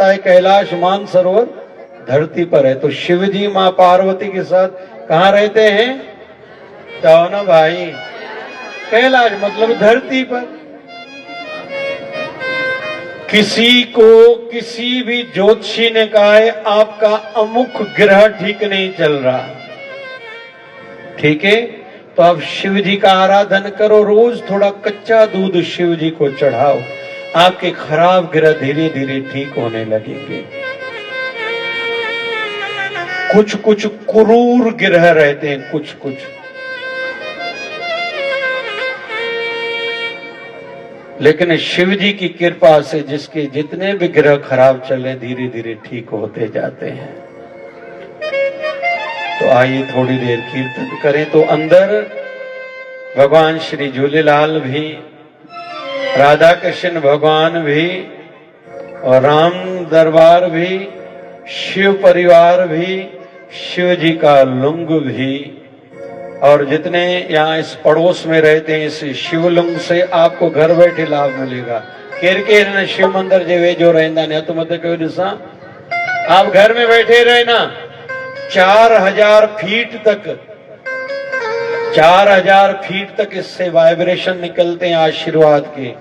है कैलाश मानसरोवर धरती पर है। तो शिव जी मां पार्वती के साथ कहाँ रहते हैं? कहो ना भाई, कैलाश मतलब धरती पर। किसी को किसी भी ज्योतिषी ने कहा है आपका अमुक ग्रह ठीक नहीं चल रहा, ठीक है, तो आप शिव जी का आराधन करो, रोज थोड़ा कच्चा दूध शिव जी को चढ़ाओ, आपके खराब ग्रह धीरे धीरे ठीक होने लगेंगे। कुछ कुछ क्रूर ग्रह रहते हैं, कुछ कुछ, लेकिन शिव जी की कृपा से जिसके जितने भी ग्रह खराब चले धीरे धीरे ठीक होते जाते हैं। तो आइए थोड़ी देर कीर्तन करें। तो अंदर भगवान श्री झूलेलाल भी, राधा कृष्ण भगवान भी, और राम दरबार भी, शिव परिवार भी, शिव जी का लुंग भी, और जितने यहाँ इस पड़ोस में रहते हैं इस शिवलिंग से आपको घर बैठे लाभ मिलेगा। केर केर न शिव मंदिर जे जो रहना ने तो मत कहो दिशा, आप घर में बैठे रहे ना, 4000 फीट तक, 4000 फीट तक इससे वाइब्रेशन निकलते हैं आशीर्वाद के।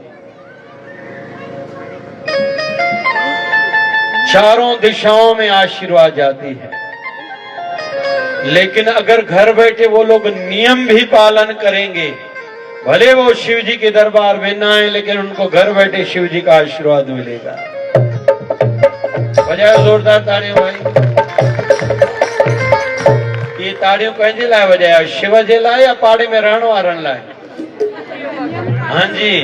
चारों दिशाओं में आशीर्वाद जाती है। लेकिन अगर घर बैठे वो लोग नियम भी पालन करेंगे, भले वो शिव जी के दरबार में ना आए, लेकिन उनको घर बैठे शिव जी का आशीर्वाद मिलेगा। बजाओ जोरदार ताड़ियों भाई। ये ताड़ियों कंहिंजे लाइ वजाया? शिव जे लाइ या पाड़े में रहण वारनि लाइ? हाँ जी,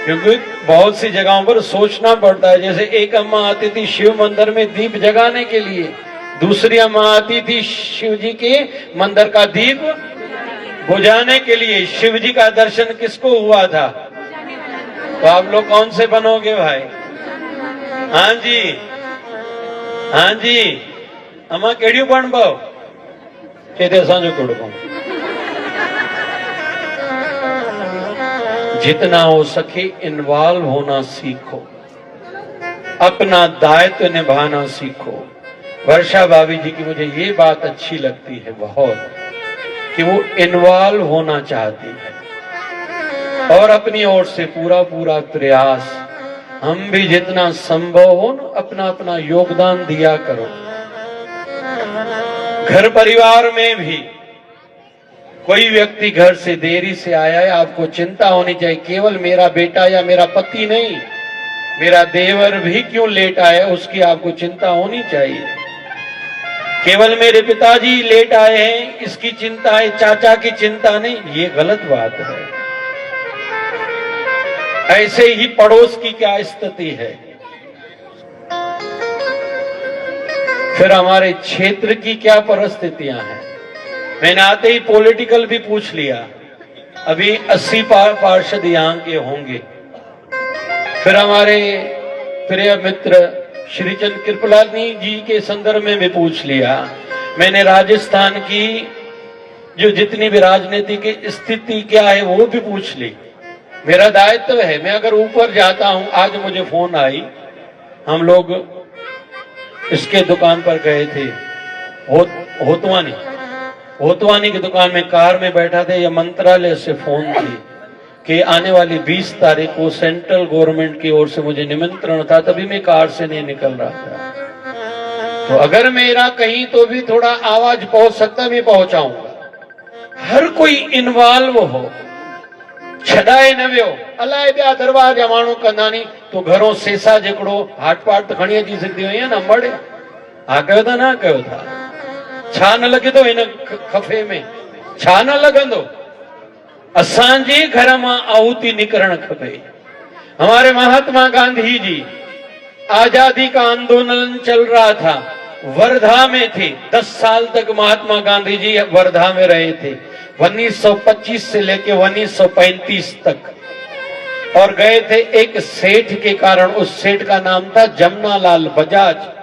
क्योंकि बहुत सी जगहों पर सोचना पड़ता है। जैसे एक अम्मा आती थी शिव मंदिर में दीप जगाने के लिए, दूसरी अम्मा आती थी शिव जी के मंदिर का दीप बुझाने के लिए। शिव जी का दर्शन किसको हुआ था? तो आप लोग कौन से बनोगे भाई? हाँ जी, हाँ जी, अम्मा केड़ियों बन पाओ चेते असांजो केड़ो कम। जितना हो सके इन्वॉल्व होना सीखो, अपना दायित्व निभाना सीखो। वर्षा भाभी जी की मुझे ये बात अच्छी लगती है बहुत, कि वो इन्वॉल्व होना चाहती है और अपनी ओर से पूरा पूरा प्रयास। हम भी जितना संभव हो न अपना अपना योगदान दिया करो। घर परिवार में भी कोई व्यक्ति घर से देरी से आया है, आपको चिंता होनी चाहिए। केवल मेरा बेटा या मेरा पति नहीं, मेरा देवर भी क्यों लेट आया उसकी आपको चिंता होनी चाहिए। केवल मेरे पिताजी लेट आए हैं इसकी चिंता है, चाचा की चिंता नहीं, ये गलत बात है। ऐसे ही पड़ोस की क्या स्थिति है, फिर हमारे क्षेत्र की क्या परिस्थितियां हैं। मैंने आते ही पॉलिटिकल भी पूछ लिया, अभी 80 पार्षद यहाँ के होंगे। फिर हमारे प्रिय मित्र श्रीचंद कृपलानी जी के संदर्भ में भी पूछ लिया। मैंने राजस्थान की जो जितनी भी राजनीतिक स्थिति क्या है वो भी पूछ ली। मेरा दायित्व है, मैं अगर ऊपर जाता हूं, आज मुझे फोन आई, हम लोग इसके दुकान पर गए थे, होतवानी की दुकान में कार में बैठा थे, या मंत्रालय से फोन थी कि आने वाली 20 तारीख को सेंट्रल गवर्नमेंट की ओर से मुझे निमंत्रण था, तभी मैं कार से नहीं निकल रहा था। तो अगर मेरा कहीं तो भी थोड़ा आवाज पहुंच सकता, मैं पहुंचाऊंगा। हर कोई इन्वॉल्व हो, छडाए न वियो। अलाए ॿिया दरवाजा माण्हू कंदा नी, तो घरों सेसा जेकड़ो हाट पाट त खणी अची सघंदी हुई न अंबड़े। हा कयो था ना कयो था, छा न लगे तो इन खफे में, छा न लगंदो। असांजे घर मां आहुति निकरण खपे। हमारे महात्मा गांधी जी, आजादी का आंदोलन चल रहा था, वर्धा में थे। 10 साल तक महात्मा गांधी जी वर्धा में रहे थे, 1925 से लेके 1935 तक। और गए थे एक सेठ के कारण, उस सेठ का नाम था जमनालाल बजाज।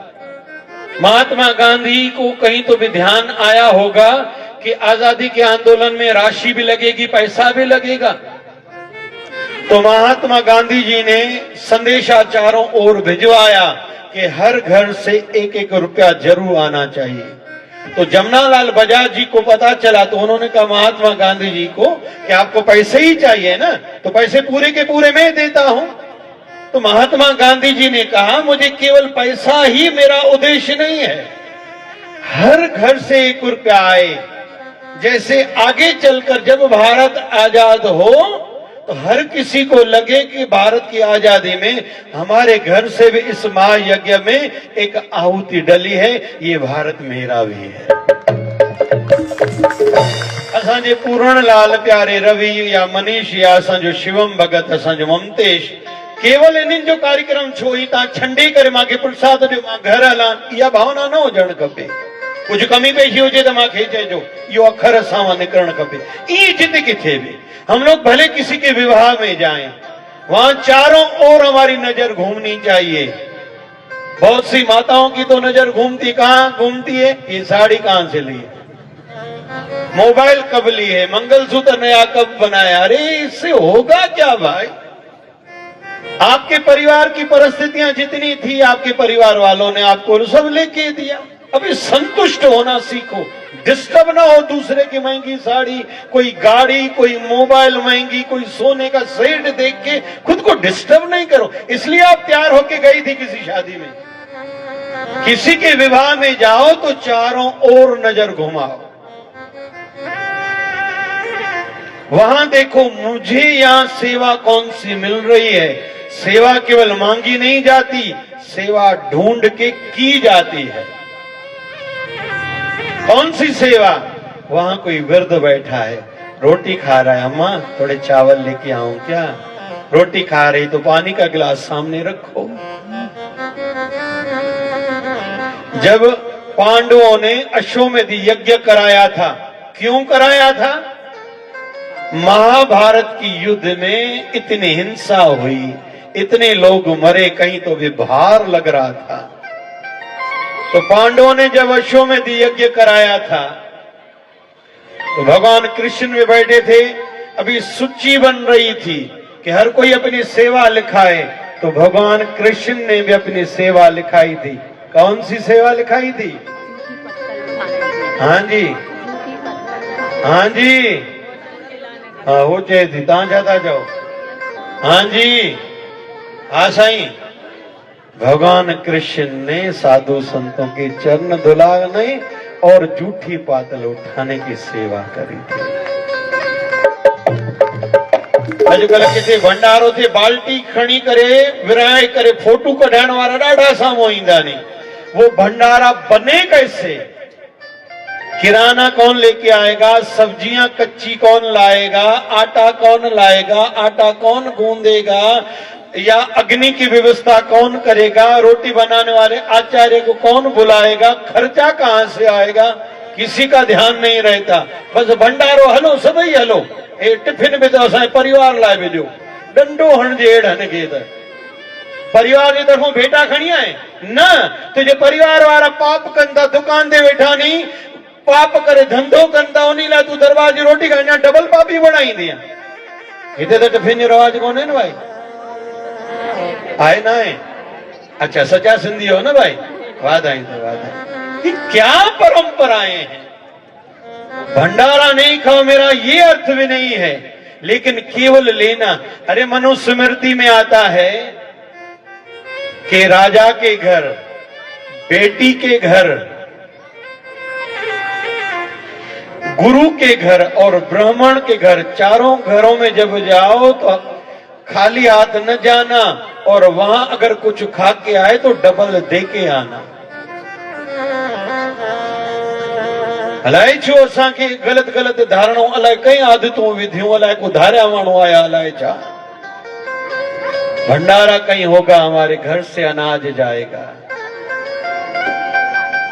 महात्मा गांधी को कहीं तो भी ध्यान आया होगा कि आजादी के आंदोलन में राशि भी लगेगी, पैसा भी लगेगा। तो महात्मा गांधी जी ने संदेशा चारों ओर भिजवाया कि हर घर से एक एक रुपया जरूर आना चाहिए। तो जमनालाल बजाज जी को पता चला तो उन्होंने कहा महात्मा गांधी जी को कि आपको पैसे ही चाहिए ना, तो पैसे पूरे के पूरे मैं देता हूं। तो महात्मा गांधी जी ने कहा मुझे केवल पैसा ही मेरा उद्देश्य नहीं है, हर घर से एक रुपया आए। जैसे आगे चलकर जब भारत आजाद हो तो हर किसी को लगे कि भारत की आजादी में हमारे घर से भी इस महायज्ञ में एक आहुति डली है, ये भारत मेरा भी है। असांजे पूरणलाल प्यारे रवि या मनीष या असांजो शिवम भगत असांजो ममतेश केवल इन जो कार्यक्रम छो ही ता छंडे करे मांखे प्रसाद ॾियो मां घर हलां, इहा भावना न हुजणु खपे। कुछ कमी पेशी हुजे तो मांखे चइजो, इहो अखर असां निकरणु खपे। ईअं जिते किथे भी हम लोग भले किसी के विवाह में जाएं, वहां चारों ओर हमारी नजर घूमनी चाहिए। बहुत सी माताओं की तो नजर घूमती कहां घूमती है, ये साड़ी कहां से ली है, मोबाइल कब ली है, मंगलसूत्र नया कब बनाया, अरे इससे होगा क्या भाई। आपके परिवार की परिस्थितियां जितनी थी आपके परिवार वालों ने आपको सब लेके दिया। अभी संतुष्ट होना सीखो, डिस्टर्ब ना हो दूसरे की महंगी साड़ी, कोई गाड़ी, कोई मोबाइल महंगी, कोई सोने का सेट देख के खुद को डिस्टर्ब नहीं करो। इसलिए आप तैयार होके गई थी किसी शादी में, किसी के विवाह में जाओ तो चारों ओर नजर घुमाओ, वहां देखो मुझे यहां सेवा कौन सी मिल रही है। सेवा केवल मांगी नहीं जाती, सेवा ढूंढ के की जाती है। कौन सी सेवा, वहां कोई वृद्ध बैठा है, रोटी खा रहा है, अम्मा थोड़े चावल लेके आऊं क्या, रोटी खा रही तो पानी का गिलास सामने रखो। जब पांडवों ने अश्वमेध यज्ञ कराया था, क्यों कराया था, महाभारत की युद्ध में इतनी हिंसा हुई, इतने लोग मरे, कहीं तो विभार लग रहा था। तो पांडवों ने जब अश्वमेध यज्ञ कराया था तो भगवान कृष्ण भी बैठे थे, अभी सूची बन रही थी कि हर कोई अपनी सेवा लिखाए, तो भगवान कृष्ण ने भी अपनी सेवा लिखाई थी। कौन सी सेवा लिखाई थी, हाँ जी हाँ जी हाँ हो चाहिए थी, ता जाता जाओ, हाँ जी हाँ साईं। भगवान कृष्ण ने साधु संतों के चरण धुलाने और जूठी पातल उठाने की सेवा करी थी। अजकल किसी भंडारो से बाल्टी खणी करे विराय करे फोटू कढाइण वारा ॾाढा साम्हूं ईंदा नी, वो भंडारा बने कैसे, किराना कौन लेके आएगा, सब्जियां कच्ची कौन लाएगा, आटा कौन लाएगा, आटा कौन गूंदेगा, या अग्नि की व्यवस्था कौन करेगा, रोटी बनाने वाले आचार्य को कौन बुलाएगा, खर्चा कहां से आएगा, किसी का ध्यान नहीं रहता। बस भंडारो हलो सभई हलो, ए टिफिन में तो असांजे परिवार लाइ विझो, डंडो हणजे हेठि खे त परिवार जी तरफों भेटा खणी आए न, तुझे परिवार वारा पाप कनि था, दुकान ते वेठा नी पाप करे धंधो कनि था, उन लाइ तूं दरबार जी रोटी खाई डबल पापी बणाईंदी आहे। हिते त टिफिन जो रवाज कोन्हे न भाई, आए ना है, अच्छा सच्चा सिंधी हो ना भाई, वाधाई तो वाधाई। ये क्या परंपराएं हैं, भंडारा नहीं खाओ मेरा ये अर्थ भी नहीं है, लेकिन केवल लेना। अरे मनुस्मृति में आता है कि राजा के घर, बेटी के घर, गुरु के घर और ब्राह्मण के घर, चारों घरों में जब जाओ तो खाली हाथ न जाना, और वहां अगर कुछ खा के आए तो डबल दे के आना। अलाए छो असांखे गलत गलत धारणो, अलाए कई आदतों विधियों, अलाए को धारिया माण्हू आया, अलाए छा। भंडारा कहीं होगा, हमारे घर से अनाज जाएगा,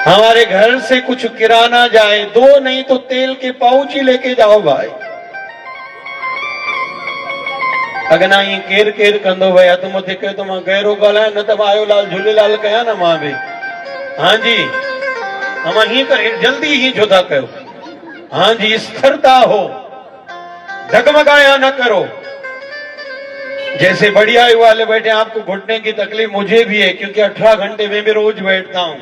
हमारे घर से कुछ किराना जाए, दो नहीं तो तेल के पाउच ही लेके जाओ भाई। अगना ही केर केर कंदो भैया, तुम मुझे कहो तो मां गहरो ॻाल्हायां, न त आयो लाल झूलेलाल कया ना मां भी, हाँ जी हम ही कर जल्दी ही छो था कयो, हाँ जी स्थिरता हो, डगमगाया न करो। जैसे बड़ी आयु वाले बैठे, आपको घुटने की तकलीफ मुझे भी है, क्योंकि 18 घंटे में भी रोज बैठता हूं,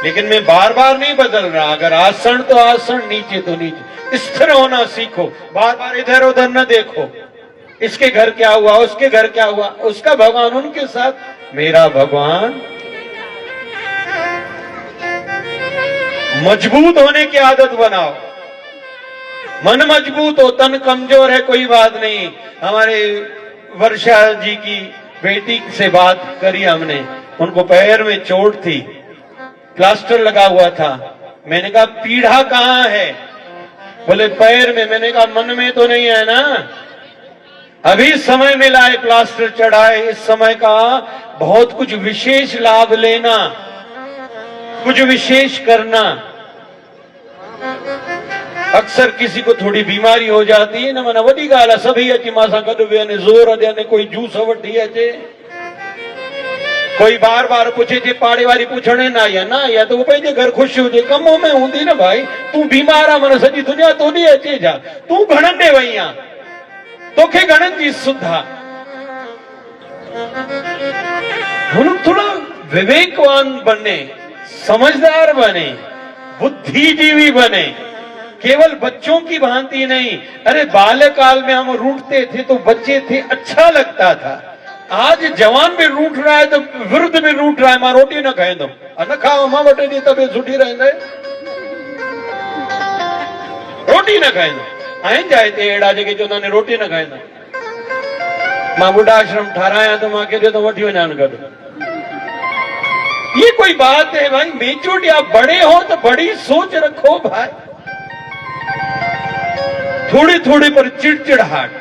लेकिन मैं बार बार नहीं बदल रहा। अगर आसन तो आसन, नीचे तो नीचे, स्थिर होना सीखो, बार बार इधर उधर न देखो, इसके घर क्या हुआ, उसके घर क्या हुआ, उसका भगवान उनके साथ, मेरा भगवान। मजबूत होने की आदत बनाओ। मन मजबूत हो, तन कमजोर है कोई बात नहीं। हमारे वर्षा जी की बेटी से बात करी हमने, उनको पैर में चोट थी, प्लास्टर लगा हुआ था। मैंने कहा पीढ़ा कहां है? बोले पैर में। मैंने कहा मन में तो नहीं है ना? अभी समय मिला है, प्लास्टर चढ़ाए, इस समय का बहुत कुछ विशेष लाभ लेना, कुछ विशेश करना। अक्सर किसी को थोड़ी बीमारी हो जाती है ना, मना वडी गाल सभी अची मासा गॾु वेहनि, ज़ोर ॾियनि, कोई जूस वठी अचे, कोई बार बार पूछे थे, पाड़े वारी पूछने ना या ना, या तो वो पंहिंजे घर खुश हुजे, कमों में हूंदी न भाई, तू बीमार आहे, मन सॼी दुनिया तोॾे अचे जा, तू घणनि ॾे वई आहे, तोखे घणनि जी सुधा। हुन थोड़ा विवेकवान बने, समझदार बने, बुद्धिजीवी बने, केवल बच्चों की भांति नहीं। अरे बाल्यकाल में हम रूठते थे तो बच्चे थे, अच्छा लगता था। आज जवान भी रूठ रहा है तो वृद्ध भी रूठ रहा है, मां रोटी न खाईंदो, न खाओ मां वटि जी तबियत सुठी रहंदे, रोटी न खाईंदो। आहिनि जा हिते अहिड़ा जेके चवंदा आहिनि रोटी न खाईंदा। मां बुढ़ा आश्रम ठारायां तो मां केॾे तो वठी वञा गॾु। ये कोई बात है भाई? मेच्योरिटी, आप बड़े हो तो बड़ी सोच रखो भाई। थोड़ी थोड़ी पर चिड़चिड़ाहट,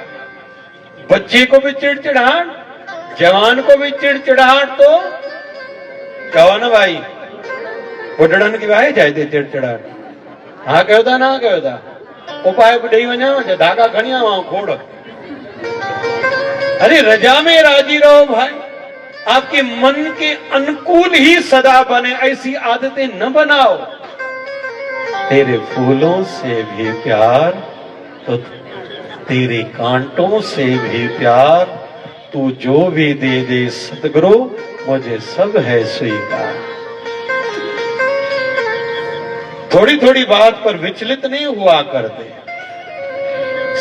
बच्चे को भी चिड़चिड़ाहट, जवान को भी चिड़चिड़ाहट, तो कहो ना भाई, बुढ़ड़न की वाहे जाए थे चिड़चिड़ाहट। हाँ कहो था ना कहो था, उपाय भी ॾेई वञा, धागा खणी आवां खोड़। अरे रजा में राजी रहो भाई, आपके मन के अनुकूल ही सदा बने, ऐसी आदतें न बनाओ। तेरे फूलों से भी प्यार तो तेरे कांटों से भी प्यार, तू जो भी दे दे सतगुरु, मुझे सब है स्वीकार। थोड़ी थोड़ी बात पर विचलित नहीं हुआ करते।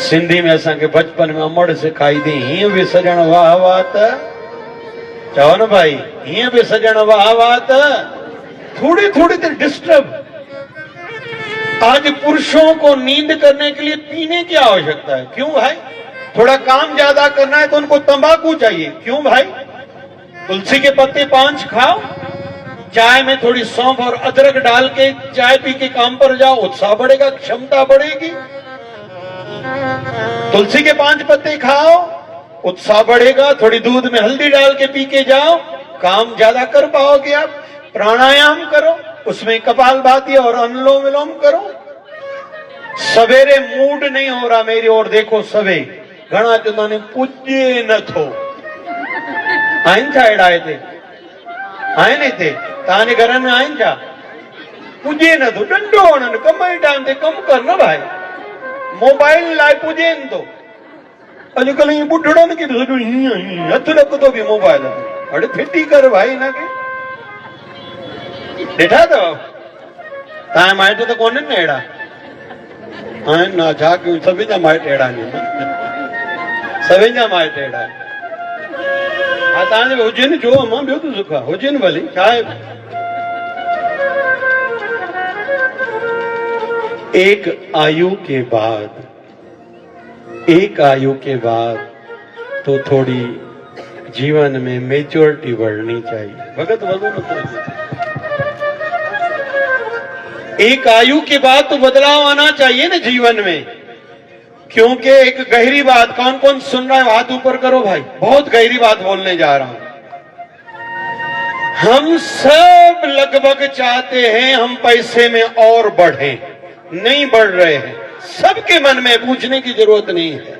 सिंधी में असा के बचपन में अमड़ सिखाई थी, हीअं भी सजण वाह वाह त, चओ न भाई, हीअं भी सजण वाह वाह त, थोड़ी थोड़ी देर डिस्टर्ब। आज पुरुषों को नींद करने के लिए पीने की आवश्यकता है। क्यों भाई? थोड़ा काम ज्यादा करना है तो उनको तंबाकू चाहिए। क्यों भाई? तुलसी के पत्ते 5 खाओ, चाय में थोड़ी सौंफ और अदरक डाल के चाय पी के काम पर जाओ, उत्साह बढ़ेगा, क्षमता बढ़ेगी। तुलसी के 5 पत्ते खाओ, उत्साह बढ़ेगा। थोड़ी दूध में हल्दी डाल के पी के जाओ, काम ज्यादा कर पाओगे आप। प्राणायाम करो, उसमें कपालभाति और अनुलोम विलोम करो। सवेरे मूड नहीं हो रहा मेरी ओर देखो, सवे घना चवंदा ने पुजे न थो। आहिनि छा अहिड़ा हिते? आहिनि हिते तव्हांजे घर में आहिनि छा? पुजे न थो, डंडो हणनि, कम जे टाइम ते कम कर न भाई, मोबाइल लाइ पुजेनि थो। अॼुकल्ह ईअं ॿुढड़नि खे बि सॼो हीअं हथु रखंदो बि मोबाइल ते। अड़े फिटी कर भाई हिनखे। ॾिठा अथव तव्हांजा माइट त कोन्हनि न अहिड़ा? आहिनि न, छा कयूं, सभिनि जा माइट अहिड़ा आहिनि, सभिनि जा माइट अहिड़ा आहिनि। हा तव्हांजे हुजनि जो, मां ॿियो त सुख आहे, हुजनि भली, छा आहे। एक आयु के बाद तो थोड़ी जीवन में मेच्योरिटी बढ़नी चाहिए। भगत एक आयु के बाद तो बदलाव आना चाहिए ना जीवन में, क्योंकि एक गहरी बात, कौन कौन सुन रहा है हाथ ऊपर करो भाई, बहुत गहरी बात बोलने जा रहा हूं। हम सब लगभग चाहते हैं हम पैसे में और बढ़ें, नहीं बढ़ रहे हैं। सबके मन में, पूछने की जरूरत नहीं है,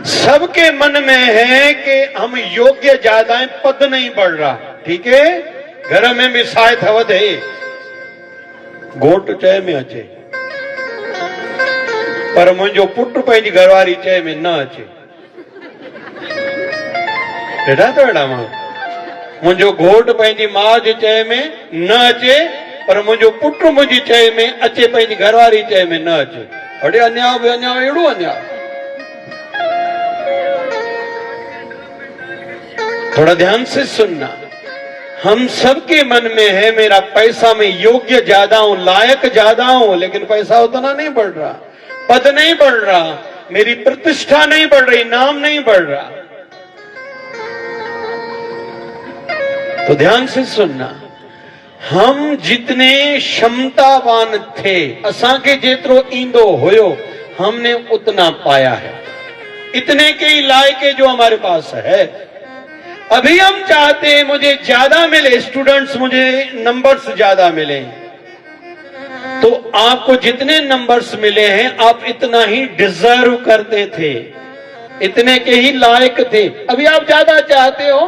सबके मन में है कि हम योग्य ज्यादा है, पद नहीं बढ़ रहा। ठीक है, घर में भी शायद हवद है, घोट चए में अचे, पर मुझो पुट पंहिंजी घरवारी चए में न अचे। ॾिठा तो अहिड़ा माण्हू, मुंहिंजो घोट पंहिंजी माउ जे चए में न अचे, पर मुंहिंजो पुटु मुंहिंजी चए में अचे, पंहिंजी घरवारी चए में न अचे। अड़े अन्याय बि अन्याय, अहिड़ो अन्याय। थोड़ा ध्यान से सुनना, हम सबके मन में है मेरा पैसा में योग्य ज्यादा हूं, लायक ज्यादा हूं, लेकिन पैसा उतना नहीं बढ़ रहा, पद नहीं बढ़ रहा, मेरी प्रतिष्ठा नहीं बढ़ रही, नाम नहीं बढ़ रहा। तो ध्यान से सुनना, हम जितने क्षमतावान थे, असांखे जेतिरो ईंदो हुयो, हमने उतना पाया है, इतने के ही लायक जो हमारे पास है। अभी हम चाहते हैं मुझे ज्यादा मिले, स्टूडेंट्स मुझे नंबर्स ज्यादा मिले, तो आपको जितने नंबर्स मिले हैं आप इतना ही डिजर्व करते थे, इतने के ही लायक थे। अभी आप ज्यादा चाहते हो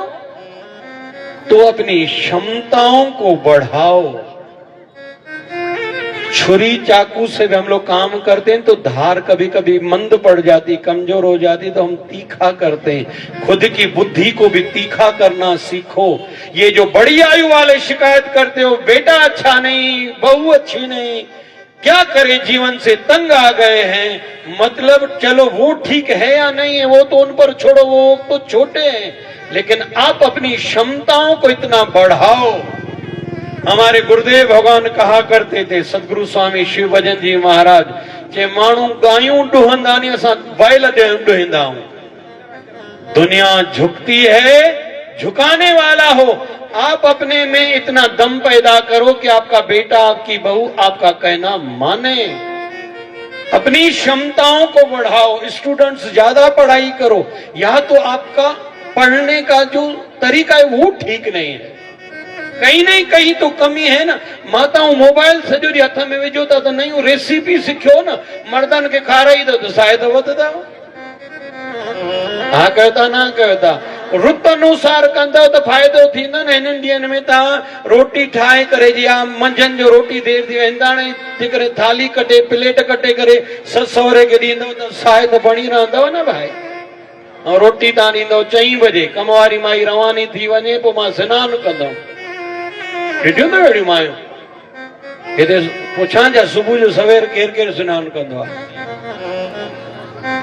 तो अपनी क्षमताओं को बढ़ाओ। छुरी चाकू से भी हम लोग काम करते हैं तो धार कभी कभी मंद पड़ जाती, कमजोर हो जाती, तो हम तीखा करते हैं। खुद की बुद्धि को भी तीखा करना सीखो। ये जो बड़ी आयु वाले शिकायत करते हो, बेटा अच्छा नहीं, बहू अच्छी नहीं, क्या करें, जीवन से तंग आ गए हैं, मतलब चलो वो ठीक है या नहीं है वो तो उन पर छोड़ो, वो तो छोटे हैं, लेकिन आप अपनी क्षमताओं को इतना बढ़ाओ। हमारे गुरुदेव भगवान कहा करते थे, सदगुरु स्वामी शिव भजन जी महाराज, चे माण्हू गायूं डुहंदा नहीं, असां बैल डुहंदा हूं। दुनिया झुकती है, झुकाने वाला हो। आप अपने में इतना दम पैदा करो कि आपका बेटा, आपकी बहू आपका कहना माने। अपनी क्षमताओं को बढ़ाओ। स्टूडेंट्स ज्यादा पढ़ाई करो, या तो आपका पढ़ने का जो तरीका है वो ठीक नहीं है, कहीं नहीं कहीं तो कमी है ना। माताऊं मोबाइल सॼो ॾींहुं हथ में विझो था त नयूं रेसिपी सिखियो न, मर्दनि खे खाराईंदो त शायदि वधंदा। हा कयो था, न कयो था, रुत अनुसार कंदव त फ़ाइदो थींदो न। हिननि ॾींहंनि में तव्हां रोटी ठाहे करे जी मंझंदि जो रोटी देरि थी हिंदाणे थी करे थाली कटे प्लेट कटे करे ससु सहुरे खे ॾींदव त शायदि बणी रहंदव न भाई। ऐं रोटी तव्हां ॾींदव 4 बजे, कम वारी माई रवानी थी वञे, पोइ मां सनानु कंदुमि। ॾिठियूं अथव अहिड़ियूं मायूं? हिते पुछां जा सुबुह जो सवेर केरु केरु सनानु कंदो आहे?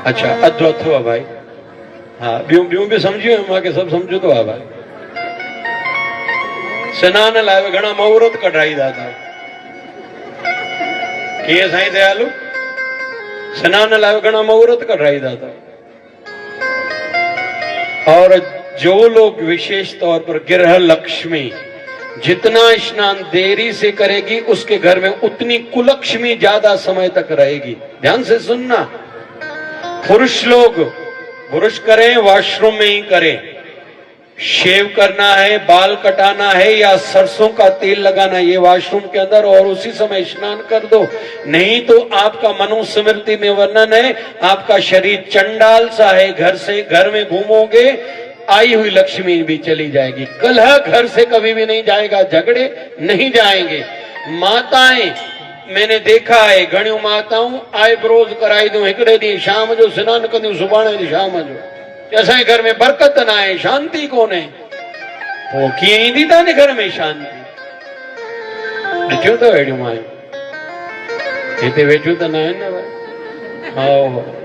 अच्छा, अधु अथव भाई। हा, ॿियूं बि सम्झी वियुमि, मूंखे सभु सम्झो थो आहे भाई। सनान लाइ घणा मुहूर्त कढाईंदा था। कीअं साईं दयालु? सनान लाइ घणा मुहूर्त कढाईंदा था। और जो लोग विशेष तौर पर गृह लक्ष्मी जितना स्नान देरी से करेगी, उसके घर में उतनी कुलक्ष्मी ज्यादा समय तक रहेगी। ध्यान से सुनना, पुरुष लोग ब्रश करें वॉशरूम में ही करें, शेव करना है, बाल कटाना है या सरसों का तेल लगाना, ये वॉशरूम के अंदर, और उसी समय स्नान कर दो। नहीं तो आपका मनुस्मृति में वर्णन है, आपका शरीर चंडाल सा है, घर से घर में घूमोगे आई हुई लक्ष्मी भी चली जाएगी। कलह घर से कभी भी नहीं जाएगा, झगड़े नहीं जाएंगे। माताएं, मैंने देखा है घणियूं माताऊं आईब्रोज कराई दूं हिकड़े ॾींहुं, शाम जो सनानु कंदियूं, सुभाणे ॾींहुं शाम जो। असांजे घर में बरकत न आहे, शांती कोन्हे। पोइ कीअं ईंदी तव्हांजे घर में शांती? ॾिठियूं अथव अहिड़ियूं मायूं? हिते वेठियूं त न आहिनि न भाई। हा,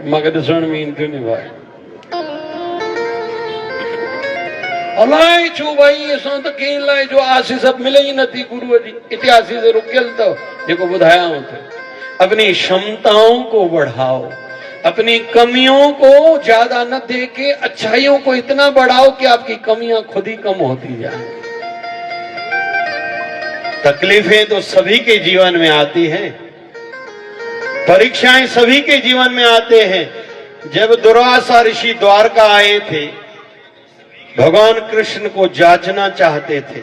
मूंखे ॾिसण में ईंदियूं न भाई। अलाए छो भाई, असां त कंहिं लाइ जो आसीस मिले ई नथी गुरुअ जी, इते आसीस रुकियल अथव जेको ॿुधायांव थो। अपनी क्षमताओं को बढ़ाओ, अपनी कमियों को ज्यादा न देके अच्छाइयों को इतना बढ़ाओ कि आपकी कमियां खुद ही कम होती जाए। तकलीफें तो सभी के जीवन में आती हैं, परीक्षाएं सभी के जीवन में आते हैं। जब दुर्वासा ऋषि द्वारका आए थे, भगवान कृष्ण को जांचना चाहते थे।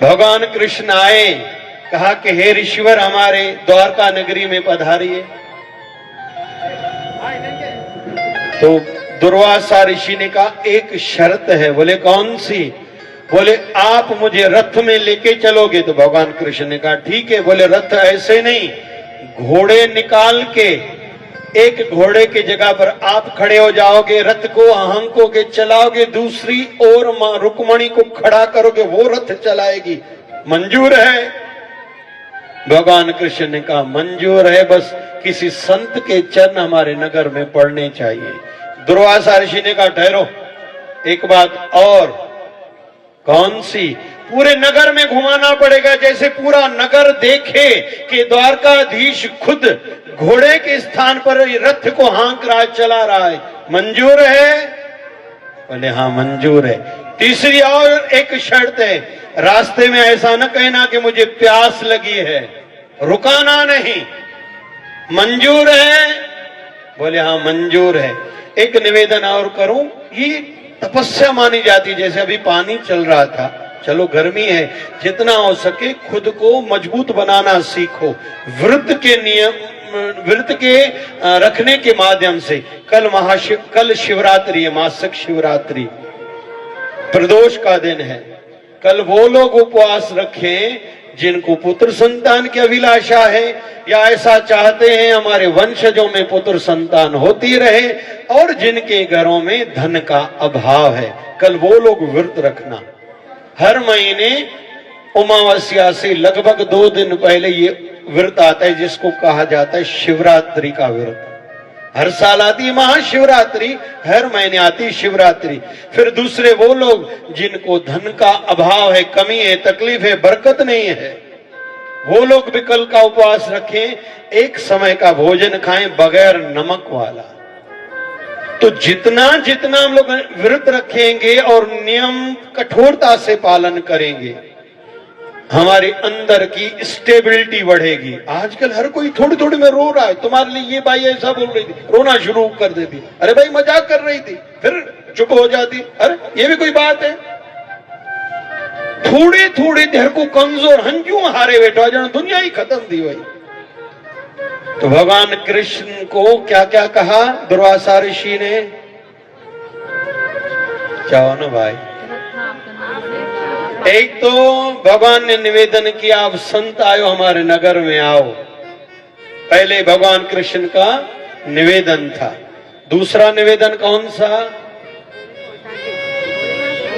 भगवान कृष्ण आए, कहा कि हे ऋषिवर हमारे द्वारका नगरी में पधारिए। तो दुर्वासा ऋषि ने कहा एक शर्त है। बोले कौन सी? बोले आप मुझे रथ में लेके चलोगे? तो भगवान कृष्ण ने कहा ठीक है। बोले रथ ऐसे नहीं, घोड़े निकाल के एक घोड़े की जगह पर आप खड़े हो जाओगे, रथ को हंको के चलाओगे, दूसरी ओर मां रुक्मणी को खड़ा करोगे, वो रथ चलाएगी। मंजूर है? भगवान कृष्ण ने कहा मंजूर है, बस किसी संत के चरण हमारे नगर में पड़ने चाहिए। दुर्वासा ऋषि ने कहा ठहरो, एक बात और। कौन सी? पूरे नगर में घुमाना पड़ेगा, जैसे पूरा नगर देखे कि द्वारकाधीश खुद घोड़े के स्थान पर रथ को हाँक रहा, चला रहा है। मंजूर है? बोले हाँ मंजूर है। तीसरी और एक शर्त है, रास्ते में ऐसा न कहना कि मुझे प्यास लगी है, रुकाना नहीं। मंजूर है? बोले हाँ मंजूर है। एक निवेदन और करूं, ये तपस्या मानी जाती, जैसे अभी पानी चल रहा था, चलो गर्मी है, जितना हो सके खुद को मजबूत बनाना सीखो। व्रत के रखने के माध्यम से कल शिवरात्रि है, मासिक शिवरात्रि, प्रदोष का दिन है। कल वो लोग उपवास रखें जिनको पुत्र संतान की अभिलाषा है, या ऐसा चाहते हैं हमारे वंशजों में पुत्र संतान होती रहे, और जिनके घरों में धन का अभाव है, कल वो लोग व्रत रखना। हर महीने अमावस्या से लगभग 2 दिन पहले ये व्रत आता है, जिसको कहा जाता है शिवरात्रि का व्रत। हर साल आती है महाशिवरात्रि, हर महीने आती शिवरात्रि। फिर दूसरे वो लोग जिनको धन का अभाव है, कमी है, तकलीफ है, बरकत नहीं है, वो लोग भी कल का उपवास रखें, एक समय का भोजन खाएं बगैर नमक वाला। तो जितना जितना हम लोग व्रत रखेंगे और नियम कठोरता से पालन करेंगे, हमारे अंदर की स्टेबिलिटी बढ़ेगी। आजकल हर कोई थोड़ी थोड़ी में रो रहा है, तुम्हारे लिए ये बाई ऐसा बोल रही थी, रोना शुरू कर देती, अरे भाई मजाक कर रही थी, फिर चुप हो जाती, अरे ये भी कोई बात है। थोड़ी थोड़ी देर को कमजोर हंजू हारे बैठो, जन दुनिया ही खत्म थी भाई। तो भगवान कृष्ण को क्या क्या कहा दुर्वासा ऋषि ने? चाहो ना भाई, एक तो भगवान ने निवेदन किया, आप संत आयो हमारे नगर में आओ। पहले भगवान कृष्ण का निवेदन था। दूसरा निवेदन कौन सा?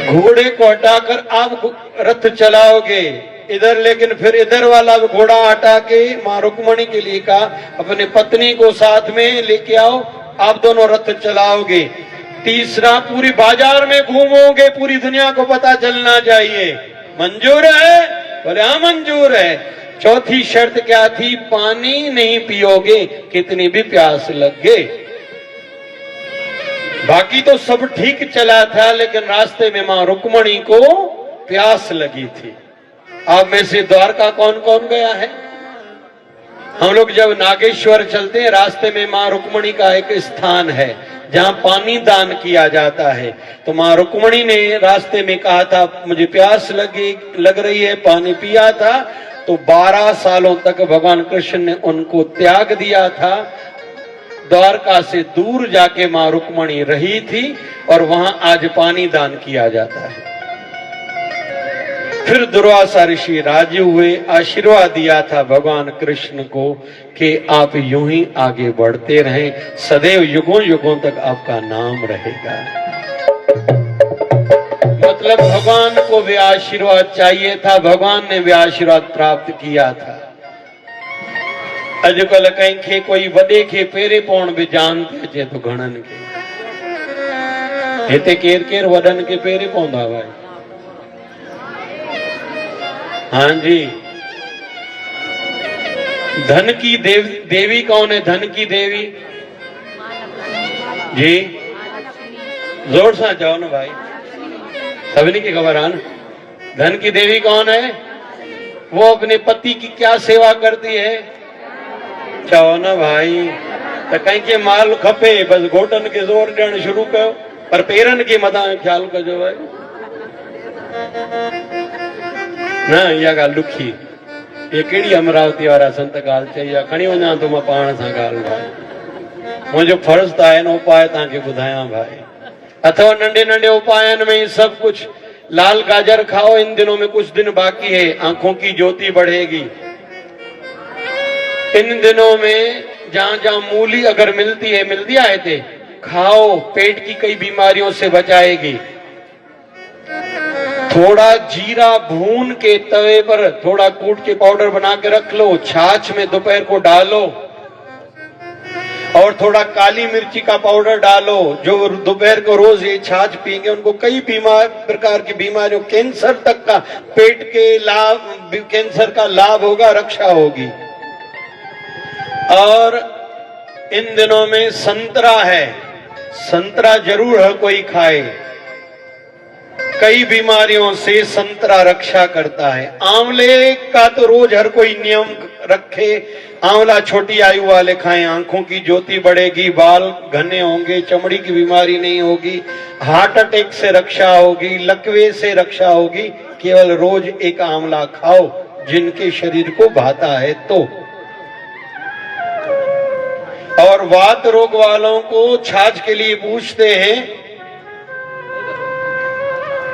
घोड़े को हटाकर आप रथ चलाओगे इधर, लेकिन फिर इधर वाला घोड़ा हटा के मां रुक्मणी के लिए कहा अपने पत्नी को साथ में लेके आओ, आप दोनों रथ चलाओगे। तीसरा, पूरी बाजार में घूमोगे, पूरी दुनिया को पता चलना चाहिए। मंजूर है? बोले हाँ मंजूर है। चौथी शर्त क्या थी? पानी नहीं पियोगे कितनी भी प्यास लग गए। बाकी तो सब ठीक चला था, लेकिन रास्ते में मां रुक्मणी को प्यास लगी थी। आप में से द्वारका कौन कौन गया है? हम लोग जब नागेश्वर चलते हैं, रास्ते में मां रुक्मणी का एक स्थान है जहां पानी दान किया जाता है। तो मां रुक्मणी ने रास्ते में कहा था मुझे प्यास लग रही है, पानी पिया था। तो 12 सालों तक भगवान कृष्ण ने उनको त्याग दिया था। द्वारका से दूर जाके मां रुक्मणी रही थी और वहां आज पानी दान किया जाता है। फिर दुर्वासा ऋषि राजी हुए, आशीर्वाद दिया था भगवान कृष्ण को कि आप यूं ही आगे बढ़ते रहें, सदैव युगों युगों तक आपका नाम रहेगा। मतलब भगवान को भी आशीर्वाद चाहिए था, भगवान ने भी आशीर्वाद प्राप्त किया था। अजकल कहीं खे कोई वडे खे पेरे पौण भी जानते अचे तो घणन के हिते केर केर वडन के पेरे पौंदा भाई। हाँ जी, धन की देवी कौन है? धन की देवी जी, जोर से जाओ ना भाई, सभी की खबर है ना। धन की देवी कौन है? वो अपने पति की क्या सेवा करती है? चाहो ना भाई, तो कहीं के माल खपे बस घोटन के जोर ॾियण शुरू कयो, पर पेरन के मथा ख्याल कजो भाई ना। इहा ॻाल्हि ॾुखी, ये कहिड़ी अमरावती वारा संत ॻाल्हि चई आहे, खणी वञा तो मां पाण सां ॻाल्हि भाई। मुंहिंजो फर्ज़ त आहे न उपाय तव्हांखे ॿुधायां भाई। अथव नंढे नंढे उपायन में ही सब कुछ। लाल गाजर खाओ, इन दिनों में कुछ दिन बाकी है, आंखों की ज्योति बढ़ेगी। इन दिनों में जहां जहां मूली अगर मिलती है, मिल दिया है थे, खाओ, पेट की कई बीमारियों से बचाएगी। थोड़ा जीरा भून के तवे पर थोड़ा कूट के पाउडर बना के रख लो, छाछ में दोपहर को डालो, और थोड़ा काली मिर्ची का पाउडर डालो। जो दोपहर को रोज ये छाछ पिएंगे उनको कई प्रकार की बीमारियों, कैंसर तक का, पेट के लाभ, कैंसर का लाभ होगा, रक्षा होगी। और इन दिनों में संतरा है, संतरा जरूर हर कोई खाए, कई बीमारियों से संतरा रक्षा करता है। आंवले का तो रोज हर कोई नियम रखे, आंवला छोटी आयु वाले खाएं, आंखों की ज्योति बढ़ेगी, बाल घने होंगे, चमड़ी की बीमारी नहीं होगी, हार्ट अटैक से रक्षा होगी, लकवे से रक्षा होगी। केवल रोज एक आंवला खाओ जिनके शरीर को भाता है तो। और वात रोग वालों को छाछ के लिए पूछते हैं,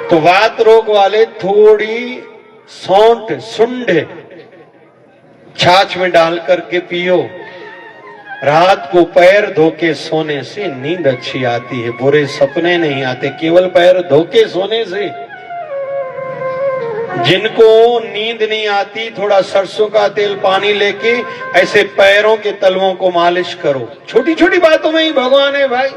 तो वात रोग वाले थोड़ी सौंठ, सुंड छाछ में डाल करके पियो। रात को पैर धो के सोने से नींद अच्छी आती है, बुरे सपने नहीं आते, केवल पैर धो के सोने से। जिनको नींद नहीं आती, थोड़ा सरसों का तेल पानी लेके ऐसे पैरों के तलवों को मालिश करो। छोटी छोटी बातों में ही भगवान है भाई।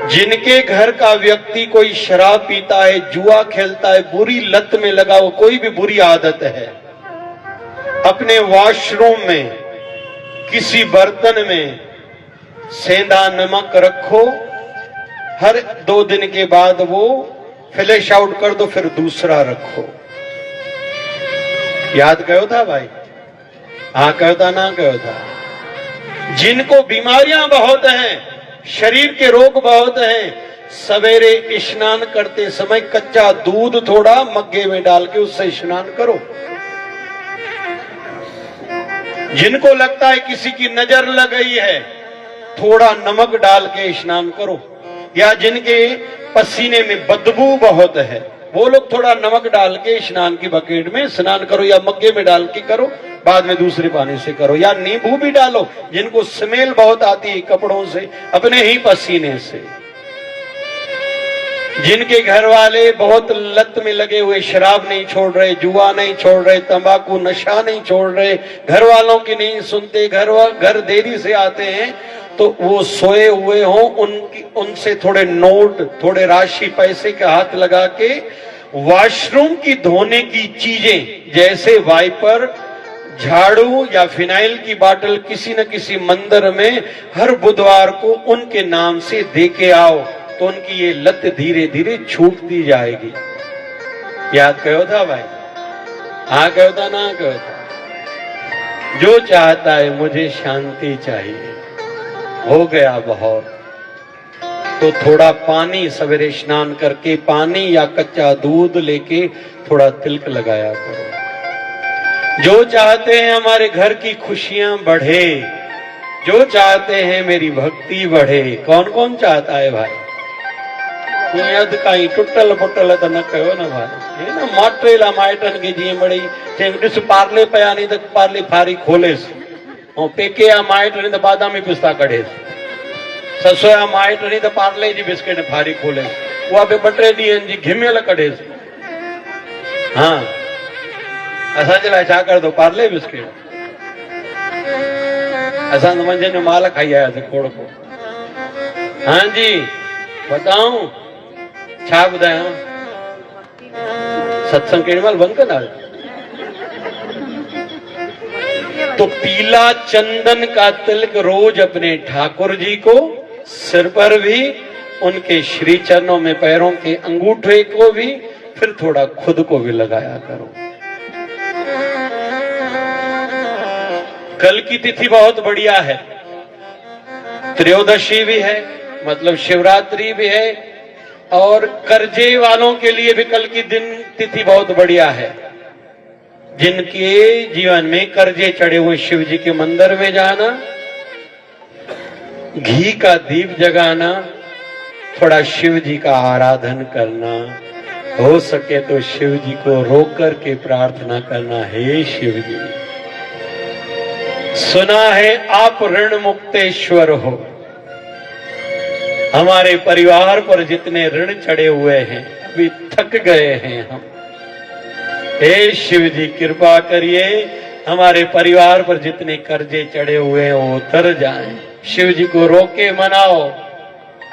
जिनके घर का व्यक्ति कोई शराब पीता है, जुआ खेलता है, बुरी लत में लगा हो, कोई भी बुरी आदत है, अपने वॉशरूम में किसी बर्तन में सेंधा नमक रखो, हर 2 दिन के बाद वो फ्लैश आउट कर दो, फिर दूसरा रखो। याद कहो था भाई? हाँ कहो था, ना कहो था? जिनको बीमारियां बहुत हैं, शरीर के रोग बहुत हैं, सवेरे स्नान करते समय कच्चा दूध थोड़ा मग्गे में डाल के उससे स्नान करो। जिनको लगता है किसी की नजर लग गई है, थोड़ा नमक डाल के स्नान करो। या जिनके पसीने में बदबू बहुत है, वो लोग थोड़ा नमक डाल के स्नान की बकेट में स्नान करो, या मग्गे में डाल के करो, बाद में दूसरे पानी से करो, या नींबू भी डालो। जिनको स्मेल बहुत आती है कपड़ों से, अपने ही पसीने से। जिनके घर वाले बहुत लत में लगे हुए, शराब नहीं छोड़ रहे, जुआ नहीं छोड़ रहे, तंबाकू नशा नहीं छोड़ रहे, घर वालों की नहीं सुनते, घर देरी से आते हैं, तो वो सोए हुए हों, उनसे थोड़े नोट, थोड़े राशि पैसे के हाथ लगा के वॉशरूम की धोने की चीजें जैसे वाइपर, झाड़ू या फिनाइल की बाटल किसी न किसी मंदिर में हर बुधवार को उनके नाम से दे के आओ, तो उनकी ये लत धीरे धीरे छूटती जाएगी। याद कहो था भाई? हाँ कहो था, ना कहो था? जो चाहता है मुझे शांति चाहिए, हो गया बहुत, तो थोड़ा पानी सवेरे स्नान करके पानी या कच्चा दूध लेके थोड़ा तिलक लगाया करो। जो चाहते हैं हमारे घर की खुशियां बढ़े, जो चाहते हैं मेरी भक्ति बढ़े, कौन कौन चाहता है भाई? यद कहीं टुटल फुटल तो न कहो ना भाई, है ना? माट्रेला माइटन की जी बड़ी डिस पार्ले पया नहीं तो पार्ले फारी खोले और पेके या माइट नहीं तो बादामी पिस्ता कढ़े, ससोया माइट नहीं तो पार्ले जी बिस्किट फारी खोले, वो बे 2-3 ॾींहंनि जी घिमियल कढ़े। हाँ असांजे लाइ छा कर दो पार्ले बिस्किट, असां तो मंझंदि जो माल खाई आयासीं खोड़ को। हाँ जी बताऊं छा ॿुधायां? सत्संग केॾी महिल बंदि कंदा? तो पीला चंदन का तिलक रोज अपने ठाकुर जी को सिर पर भी, उनके श्री चरणों में पैरों के अंगूठे को भी, फिर थोड़ा खुद को भी लगाया करो। कल की तिथि बहुत बढ़िया है, त्रयोदशी भी है, मतलब शिवरात्रि भी है, और कर्जे वालों के लिए भी कल की दिन तिथि बहुत बढ़िया है। जिनके जीवन में कर्जे चढ़े हुए, शिव जी के मंदिर में जाना, घी का दीप जगाना, थोड़ा शिव जी का आराधन करना, हो सके तो शिव जी को रो कर के प्रार्थना करना, हे शिव जी सुना है आप ऋण मुक्तेश्वर हो। हमारे परिवार पर जितने ऋण चढ़े हुए हैं अभी थक गए हैं हम। हे शिव जी कृपा करिए, हमारे परिवार पर जितने कर्जे चढ़े हुए हैं वो उतर जाएं। शिव जी को रोके मनाओ।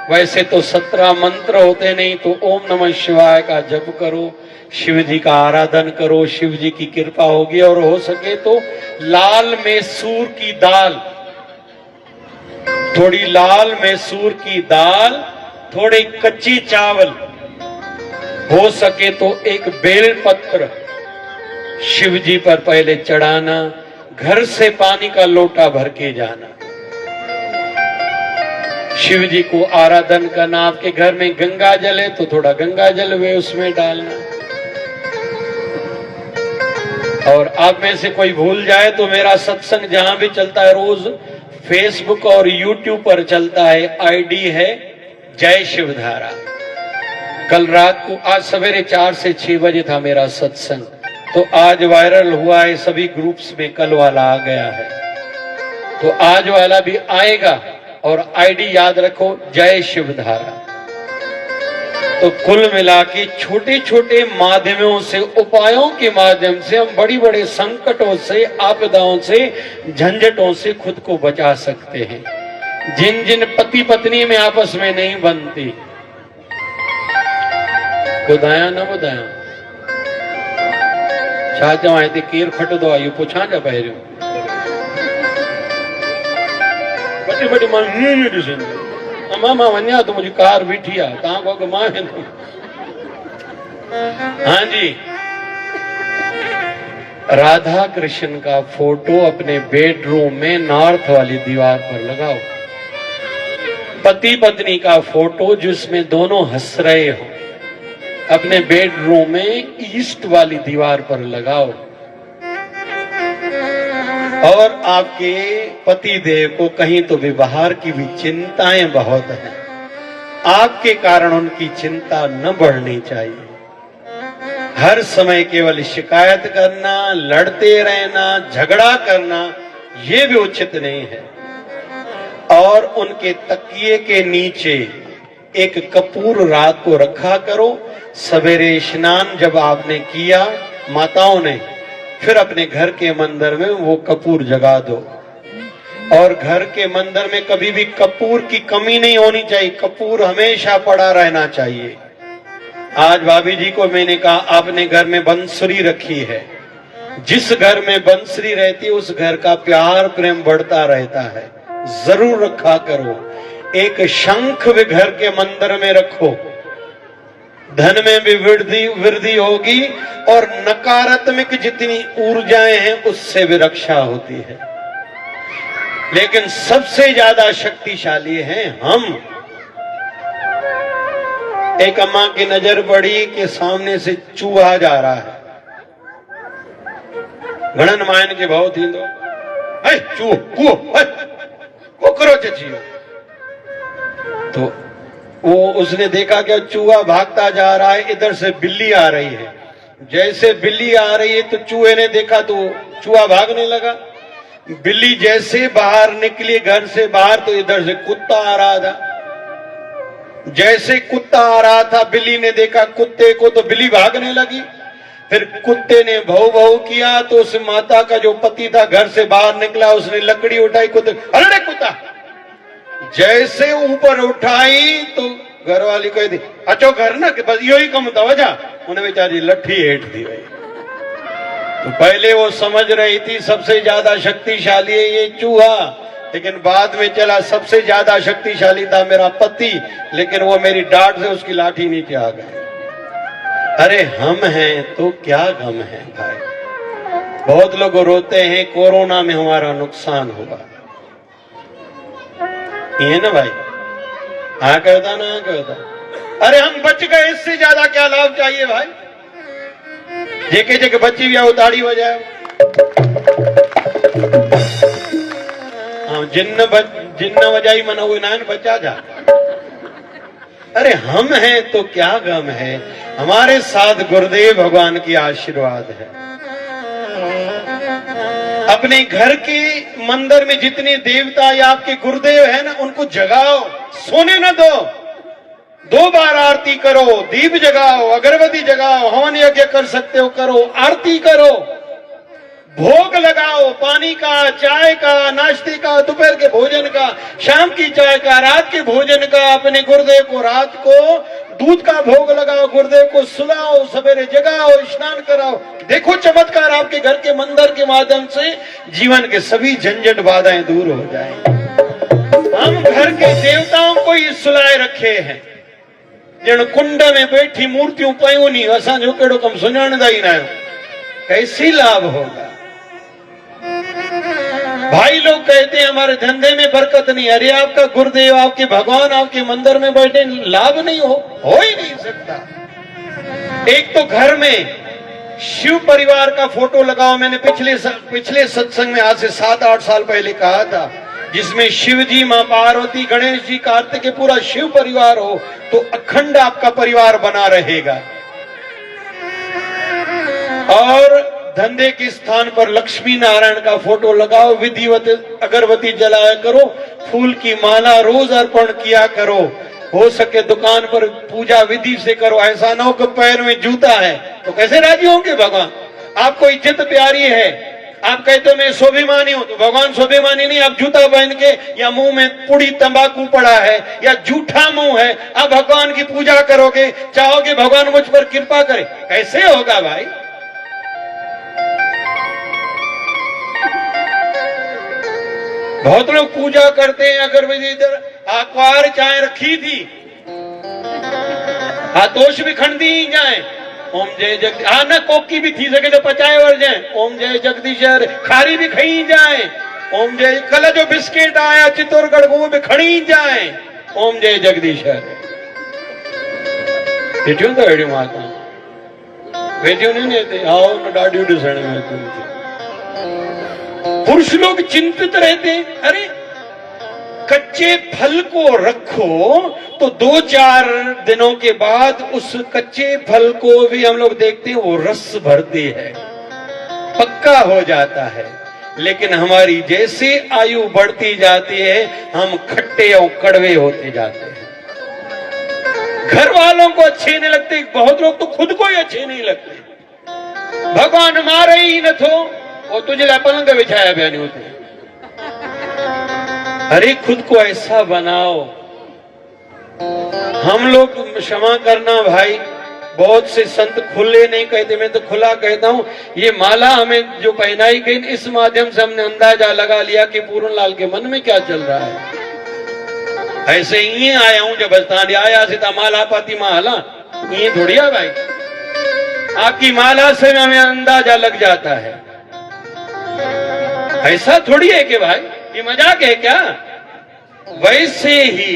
वैसे तो 17 मंत्र होते, नहीं तो ओम नमः शिवाय का जप करो, शिव जी का आराधन करो, शिव जी की कृपा होगी। और हो सके तो लाल मैसूर की दाल, थोड़ी लाल मैसूर की दाल, थोड़े कच्ची चावल, हो सके तो एक बेलपत्र शिव जी पर पहले चढ़ाना। घर से पानी का लोटा भर के जाना, शिव जी को आराधन करना। आपके घर में गंगा जल है तो थोड़ा गंगा जल वे उसमें डालना। और आप में से कोई भूल जाए तो मेरा सत्संग जहां भी चलता है, रोज फेसबुक और यूट्यूब पर चलता है, आईडी है जय शिवधारा। कल रात को, आज सवेरे 4 से 6 बजे था मेरा सत्संग, तो आज वायरल हुआ है सभी ग्रुप्स में, कल वाला आ गया है तो आज वाला भी आएगा। और आईडी याद रखो जय शिवधारा। तो कुल मिला के छोटे छोटे माध्यमों से, उपायों के माध्यम से हम बड़ी बड़े संकटों से, आपदाओं से, झंझटों से खुद को बचा सकते हैं। जिन जिन पति पत्नी में आपस में नहीं बनती, बुधाया न बुधाया छा चवाए थी केर खटदो आयु पुछा जा पहिरियों बड़ी बड़ी मां मामा वन्या तो मुझे कार बीठी आ तहां को मां है तो। हाँ जी, राधा कृष्ण का फोटो अपने बेडरूम में नॉर्थ वाली दीवार पर लगाओ। पति पत्नी का फोटो जिसमें दोनों हंस रहे हो अपने बेडरूम में ईस्ट वाली दीवार पर लगाओ। और आपके पति देव को कहीं तो व्यवहार की भी चिंताएं बहुत हैं, आपके कारण उनकी चिंता न बढ़नी चाहिए। हर समय केवल शिकायत करना, लड़ते रहना, झगड़ा करना, ये भी उचित नहीं है। और उनके तकिए के नीचे एक कपूर रात को रखा करो। सवेरे स्नान जब आपने किया माताओं ने, फिर अपने घर के मंदिर में वो कपूर जगा दो। और घर के मंदिर में कभी भी कपूर की कमी नहीं होनी चाहिए, कपूर हमेशा पड़ा रहना चाहिए। आज भाभी जी को मैंने कहा आपने घर में बंसुरी रखी है, जिस घर में बंसुरी रहती है उस घर का प्यार प्रेम बढ़ता रहता है, जरूर रखा करो। एक शंख भी घर के मंदिर में रखो, धन में भी वृद्धि होगी और नकारात्मक जितनी ऊर्जाएं हैं उससे भी रक्षा होती है। लेकिन सबसे ज्यादा शक्तिशाली हैं हम। एक अम्मा की नजर पड़ी कि सामने से चूहा जा रहा है, घड़न मायन के भाव थी दो कोकरोच चाहिए। तो वो उसने देखा कि चूहा भागता जा रहा है, इधर से बिल्ली आ रही है। जैसे बिल्ली आ रही है तो चूहे ने देखा तो चूहा भागने लगा। बिल्ली जैसे बाहर निकली घर से बाहर तो इधर से कुत्ता आ रहा था। जैसे कुत्ता आ रहा था बिल्ली ने देखा कुत्ते को तो बिल्ली भागने लगी। फिर कुत्ते ने भौ भौ किया तो उस माता का जो पति था घर से बाहर निकला, उसने लकड़ी उठाई, कुत्ते अरे कुत्ता जैसे ऊपर उठाई तो घर वाली कही थी अचो घर ना कि बस यो ही कम था वजह, उन्हें बेचारी लट्ठी हेठ दी गई। तो पहले वो समझ रही थी सबसे ज्यादा शक्तिशाली है ये चूहा, लेकिन बाद में चला सबसे ज्यादा शक्तिशाली था मेरा पति, लेकिन वो मेरी डांट से उसकी लाठी नीचे आ गई। अरे हम हैं तो क्या गम है भाई। बहुत लोग रोते हैं कोरोना में हमारा नुकसान हुआ, ये ना भाई, हाँ कहता ना हाँ कहता। अरे हम बच गए, इससे ज्यादा क्या लाभ चाहिए भाई। जेके जेके बच्ची भी उताड़ी हो जाए, हाँ जिन्न बजाई मना हुए ना बचा जा। अरे हम हैं तो क्या गम है, हमारे साथ गुरुदेव भगवान की आशीर्वाद है। अपने घर के मंदिर में जितने देवता या आपके गुरुदेव है ना, उनको जगाओ, सोने न दो। 2 बार आरती करो, दीप जगाओ, अगरबत्ती जगाओ, हवन यज्ञ कर सकते हो करो, आरती करो, भोग लगाओ, पानी का, चाय का, नाश्ते का, दोपहर के भोजन का, शाम की चाय का, रात के भोजन का। अपने गुरुदेव को रात को दूध का भोग लगाओ, गुरुदेव को सुलाओ, सवेरे जगाओ, स्नान कराओ। देखो चमत्कार, आपके घर के मंदिर के माध्यम से जीवन के सभी झंझट बाधाएं दूर हो जाएं। हम घर के देवताओं को ही सुलाए रखे हैं, जन कुंड में बैठी मूर्तियों पयूं नहीं, असा जो केड़ो कम सुञाणदा ही ना, कैसी लाभ होगा। भाई लोग कहते हैं हमारे धंधे में बरकत नहीं। अरे आपका गुरुदेव, आपके भगवान आपके मंदिर में बैठे, लाभ नहीं हो ही नहीं सकता। एक तो घर में शिव परिवार का फोटो लगाओ। मैंने पिछले सत्संग में आज से 7-8 साल पहले कहा था, जिसमें शिव जी, मां पार्वती, गणेश जी, कार्तिक, पूरा शिव परिवार हो तो अखंड आपका परिवार बना रहेगा। और धंधे के स्थान पर लक्ष्मी नारायण का फोटो लगाओ, विधिवत अगरबत्ती जलाया करो, फूल की माला रोज अर्पण किया करो। हो सके दुकान पर पूजा विधि से करो। ऐसा ना हो कि पैर में जूता है तो कैसे राजी होंगे भगवान। आपको इज्जत प्यारी है, आप कहते हो मैं स्वाभिमानी हूं, तो भगवान स्वाभिमानी नहीं। आप जूता पहन के या मुंह में पुड़ी तंबाकू पड़ा है या जूठा मुंह है, आप भगवान की पूजा करोगे, चाहोगे भगवान मुझ पर कृपा करे, कैसे होगा भाई। बहुत लोग पूजा करते हैं, अगरबत्ती इधर अखबार चाय रखी थी, हाथोश भी खंडी ही जाए, ओम जय जगदीश, हाँ ना कोकी भी थी सके तो पचाए वर जाए, ओम जय जगदीशर, खारी भी खाई जाए, ओम जय, कल जो बिस्किट आया चित्तौड़गढ़ वो भी खड़ी जाए, ओम जय जगदीशर। बेटियों तो वेडियो माता बेटियों नहीं थे, आओ ना डाडियो डिसण में तुम। पुरुष लोग चिंतित रहते हैं, अरे कच्चे फल को रखो तो 2-4 दिनों के बाद उस कच्चे फल को भी हम लोग देखते हैं वो रस भरती है, पक्का हो जाता है। लेकिन हमारी जैसे आयु बढ़ती जाती है हम खट्टे और कड़वे होते जाते हैं। घर वालों को अच्छे नहीं लगते, बहुत लोग तो खुद को ही अच्छे नहीं लगते। भगवान मारे ही न थो और तुझे पलंग बिछाया भी नहीं होते। अरे खुद को ऐसा बनाओ। हम लोग क्षमा करना भाई, बहुत से संत खुले नहीं कहते, मैं तो खुला कहता हूं। ये माला हमें जो पहनाई गई, इस माध्यम से हमने अंदाजा लगा लिया कि पूरनलाल के मन में क्या चल रहा है। ऐसे ही आया हूं जब बस्तान आया सीता माला पाती माला, ये थोड़ी है भाई। आपकी माला से हमें अंदाजा लग जाता है। ऐसा थोड़ी है कि भाई ये मजाक है क्या। वैसे ही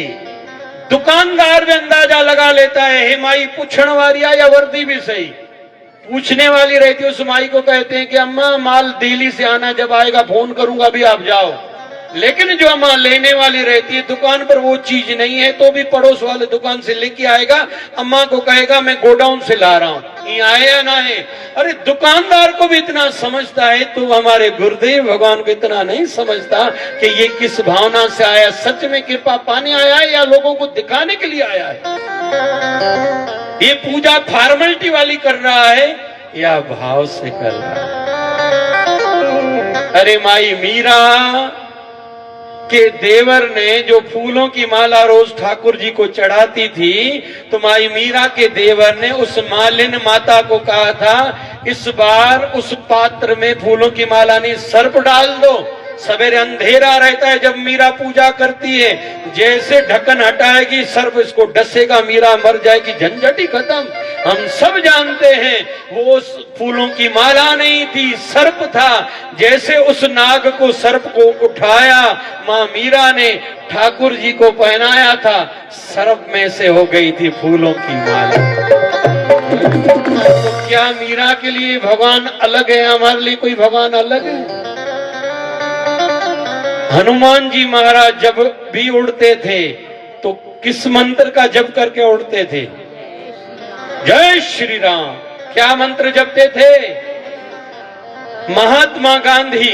दुकानदार भी अंदाजा लगा लेता है। हे माई पूछण वाली या वर्दी भी सही, पूछने वाली रहती है, उस माई को कहते हैं कि अम्मा माल दिल्ली से आना, जब आएगा फोन करूंगा भी आप जाओ। लेकिन जो अम्मा लेने वाली रहती है, दुकान पर वो चीज नहीं है तो भी पड़ोस वाले दुकान से लेके आएगा, अम्मा को कहेगा मैं गोडाउन से ला रहा हूं, ये आए या ना है। अरे दुकानदार को भी इतना समझता है तो हमारे गुरुदेव भगवान को इतना नहीं समझता कि ये किस भावना से आया, सच में कृपा पाने आया है या लोगों को दिखाने के लिए आया है। ये पूजा फॉर्मेलिटी वाली कर रहा है या भाव से कर रहा है। अरे माई मीरा के देवर ने जो फूलों की माला रोज ठाकुर जी को चढ़ाती थी, तो माई मीरा के देवर ने उस मालिन माता को कहा था, इस बार उस पात्र में फूलों की माला नहीं सर्प डाल दो। सवेरे अंधेरा रहता है जब मीरा पूजा करती है, जैसे ढक्कन हटाएगी सर्प इसको डसेगा, मीरा मर जाएगी, झंझट ही खत्म। हम सब जानते हैं वो फूलों की माला नहीं थी, सर्प था। जैसे उस नाग को सर्प को उठाया मां मीरा ने ठाकुर जी को पहनाया था, सर्प में से हो गई थी फूलों की माला। तो क्या मीरा के लिए भगवान अलग है, हमारे लिए कोई भगवान अलग है? हनुमान जी महाराज जब भी उड़ते थे तो किस मंत्र का जप करके उड़ते थे? जय श्री राम। क्या मंत्र जपते थे? महात्मा गांधी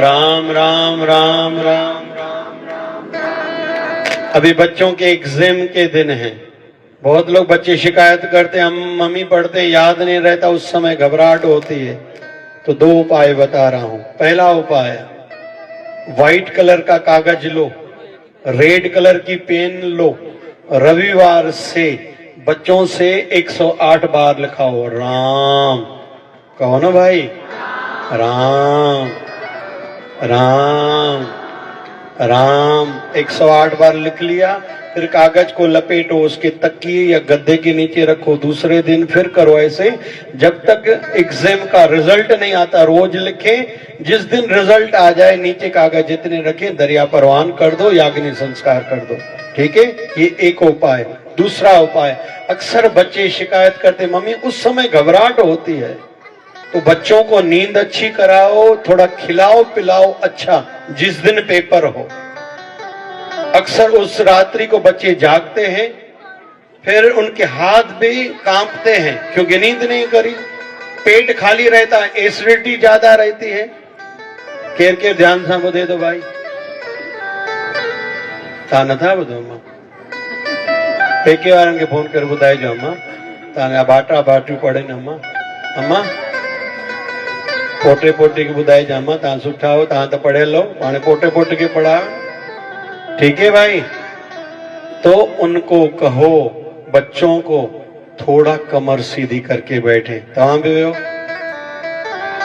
राम राम राम राम। अभी बच्चों के एग्जाम के दिन हैं। बहुत लोग बच्चे शिकायत करते हैं, हम मम्मी पढ़ते याद नहीं रहता, उस समय घबराहट होती है। तो 2 उपाय बता रहा हूं। पहला उपाय, व्हाइट कलर का कागज लो, रेड कलर की पेन लो, रविवार से बच्चों से 108 बार लिखाओ राम। कहो ना भाई, राम राम राम। 108 बार लिख लिया, फिर कागज को लपेटो, उसके तकिए या गद्दे के नीचे रखो। दूसरे दिन फिर करो ऐसे, जब तक एग्जाम का रिजल्ट नहीं आता। रोज लिखें, जिस दिन रिजल्ट आ जाए नीचे कागज जितने रखें दरिया परवान कर दो या अग्नि संस्कार कर दो। ठीक है, ये एक उपाय। दूसरा उपाय, अक्सर बच्चे शिकायत करते मम्मी उस समय घबराहट होती है, तो बच्चों को नींद अच्छी कराओ, थोड़ा खिलाओ पिलाओ अच्छा, जिस दिन पेपर हो। अक्सर उस रात्रि को बच्चे जागते हैं, फिर उनके हाथ भी कांपते हैं क्योंकि नींद नहीं करी, पेट खाली रहता है, एसिडिटी ज्यादा रहती है। केर के ध्यान से बुधे दो भाई, ता न था बुधो अम्मा पेके वारन के फोन कर बुधाई जो अम्मा ताने बाटा बाटू पड़े न अम्मा। अम्मा पोटे पोटे की बुधाई जा अम्मा, ता सुठा हो, ता तो पढ़े लो, पाने पोटे पोटे के पढ़ा। ठीक है भाई, तो उनको कहो बच्चों को थोड़ा कमर सीधी करके बैठे। तमाम भी हो,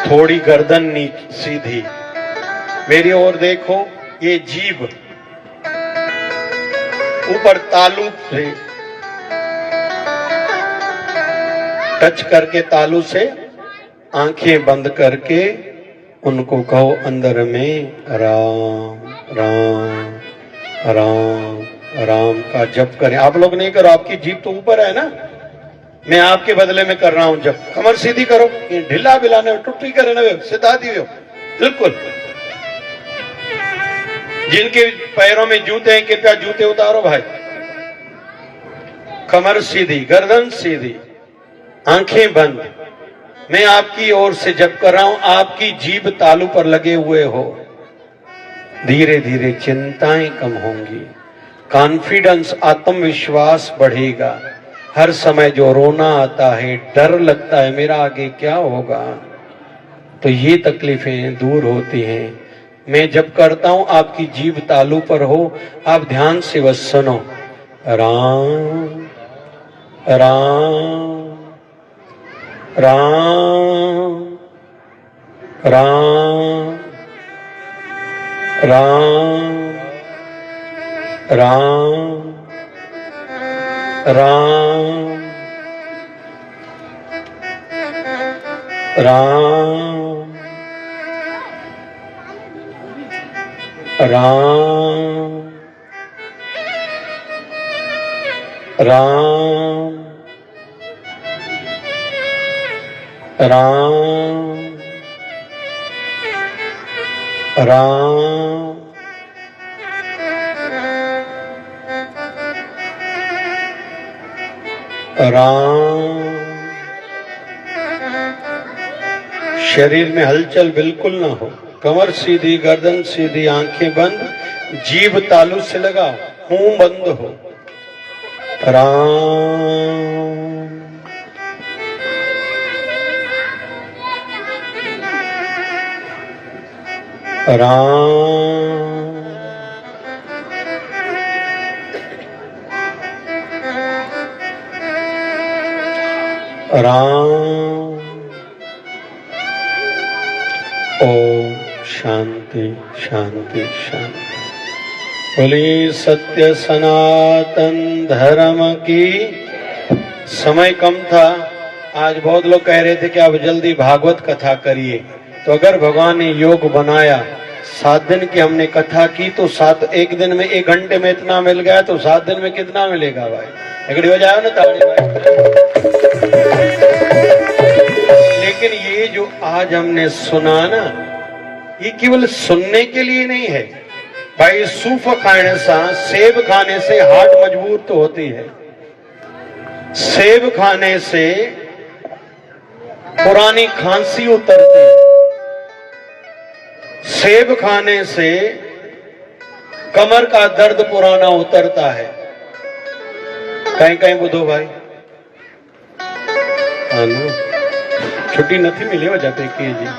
थोड़ी गर्दन नीचे सीधी, मेरी ओर देखो, ये जीभ ऊपर तालू से टच करके, तालू से आंखें बंद करके उनको कहो अंदर में राम राम राम राम का जप करें। आप लोग नहीं करो, आपकी जीभ तो ऊपर है ना, मैं आपके बदले में कर रहा हूं जप। कमर सीधी करो, ये ढिला बिलाने टुट्टी करे ना, सिधा दियो बिल्कुल। जिनके पैरों में जूते हैं कृपया जूते उतारो भाई। कमर सीधी, गर्दन सीधी, आंखें बंद। मैं आपकी ओर से जप कर रहा हूं, आपकी जीभ तालू पर लगे हुए हो। धीरे धीरे चिंताएं कम होंगी, कॉन्फिडेंस आत्मविश्वास बढ़ेगा। हर समय जो रोना आता है, डर लगता है मेरा आगे क्या होगा, तो ये तकलीफें दूर होती हैं। मैं जब करता हूं आपकी जीभ तालू पर हो, आप ध्यान से बस सुनो राम राम राम राम राम राम राम राम राम राम राम राम राम। शरीर में हलचल बिल्कुल ना हो, कमर सीधी, गर्दन सीधी, आंखें बंद, जीभ तालू से लगाओ, मुंह बंद हो। राम राम राम। ओम शांति शांति शांति। बोली सत्य सनातन धर्म की। समय कम था, आज बहुत लोग कह रहे थे कि आप जल्दी भागवत कथा करिए, तो अगर भगवान ने योग बनाया, 7 दिन की हमने कथा की, तो 1 दिन में 1 घंटे में इतना मिल गया, तो 7 दिन में कितना मिलेगा भाई? एकड़ी हो जाए ना ताली भाई। लेकिन ये जो आज हमने सुना ना, ये केवल सुनने के लिए नहीं है भाई। सूफ खाने से, सेब खाने से हार्ट मजबूत तो होती है, सेब खाने से पुरानी खांसी उतरती है, सेब खाने से कमर का दर्द पुराना उतरता है। कहीं कहीं बुधो भाई हालो छुट्टी नहीं मिली वजह पे की जी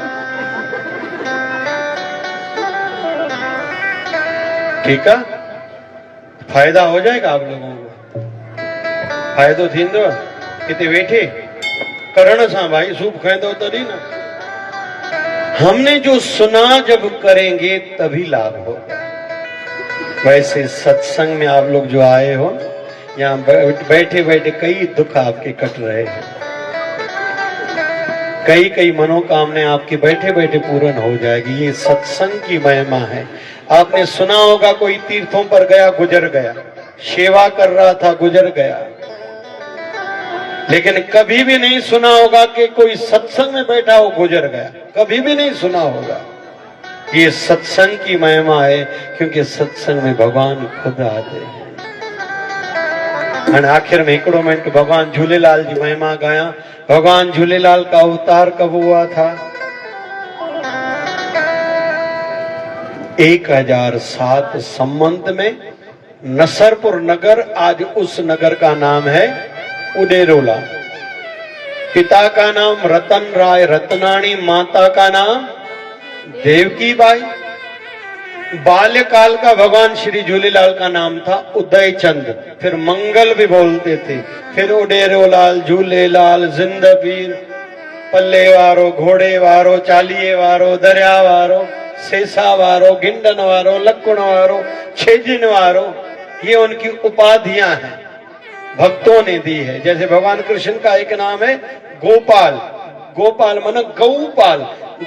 ठीक है फायदा हो जाएगा आप लोगों को फायदो थींदो किते वेठे करण सा भाई सूप खाएंदो तरी ना हमने जो सुना जब करेंगे तभी लाभ होगा। वैसे सत्संग में आप लोग जो आए हो यहाँ बैठे बैठे कई दुख आपके कट रहे हैं, कई कई मनोकामनाएं आपकी बैठे बैठे पूर्ण हो जाएगी। ये सत्संग की महिमा है। आपने सुना होगा कोई तीर्थों पर गया गुजर गया, सेवा कर रहा था गुजर गया, लेकिन कभी भी नहीं सुना होगा कि कोई सत्संग में बैठा हो गुजर गया, कभी भी नहीं सुना होगा। ये सत्संग की महिमा है क्योंकि सत्संग में भगवान खुद आते हैं। आखिर में हिकिड़ो मिनट भगवान झूलेलाल जी महिमा गाया। भगवान झूलेलाल का अवतार कब हुआ था? 1007 संवत में नसरपुर नगर, आज उस नगर का नाम है उडेरोला। पिता का नाम रतन राय रत्नाणी, माता का नाम देवकी बाई। बाल्यकाल का भगवान श्री झूलेलाल का नाम था उदय चंद, फिर मंगल भी बोलते थे, फिर उडेरोलाल, झूलेलाल, जिंदपीर, पल्ले वारो, घोड़े वारो, चालिये वारो, दरिया वारो, सेसा वारो, गिंडन वारो, लक्कुण वारो, छेजिन वारो, ये उनकी उपाधियां हैं, भक्तों ने दी है। जैसे भगवान कृष्ण का एक नाम है गोपाल, गोपाल माना गौपाल,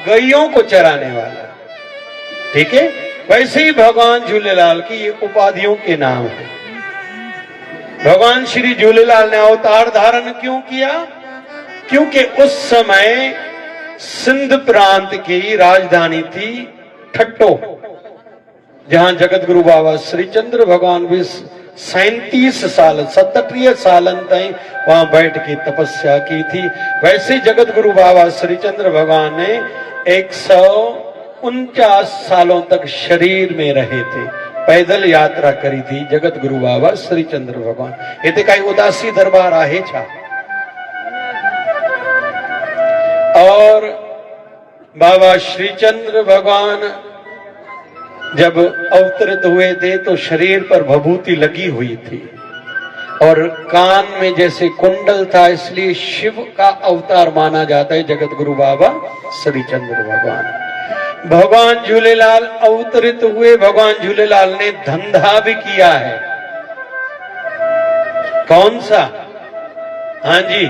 गैयों को चराने वाला, ठीक है। वैसे ही भगवान झूलेलाल की ये उपाधियों के नाम है। भगवान श्री झूलेलाल ने अवतार धारण क्यों किया? क्योंकि उस समय सिंध प्रांत की राजधानी थी ठट्टो, जहां जगत गुरु बाबा श्री चंद्र भगवान भी 37 साल 37 सालन ताईं वहां बैठ के तपस्या की थी। वैसे जगत गुरु बाबा श्री चंद्र भगवान ने 149 सालों तक शरीर में रहे थे, पैदल यात्रा करी थी जगत गुरु बाबा श्री चंद्र भगवान। इथे काही उदासी दरबार आहे छा? और बाबा श्री चंद्र भगवान जब अवतरित हुए थे तो शरीर पर भभूति लगी हुई थी और कान में जैसे कुंडल था, इसलिए शिव का अवतार माना जाता है जगत गुरु बाबा श्री चंद्र भगवान। भगवान झूलेलाल अवतरित हुए, भगवान झूलेलाल ने धंधा भी किया है। कौन सा? हाँ जी,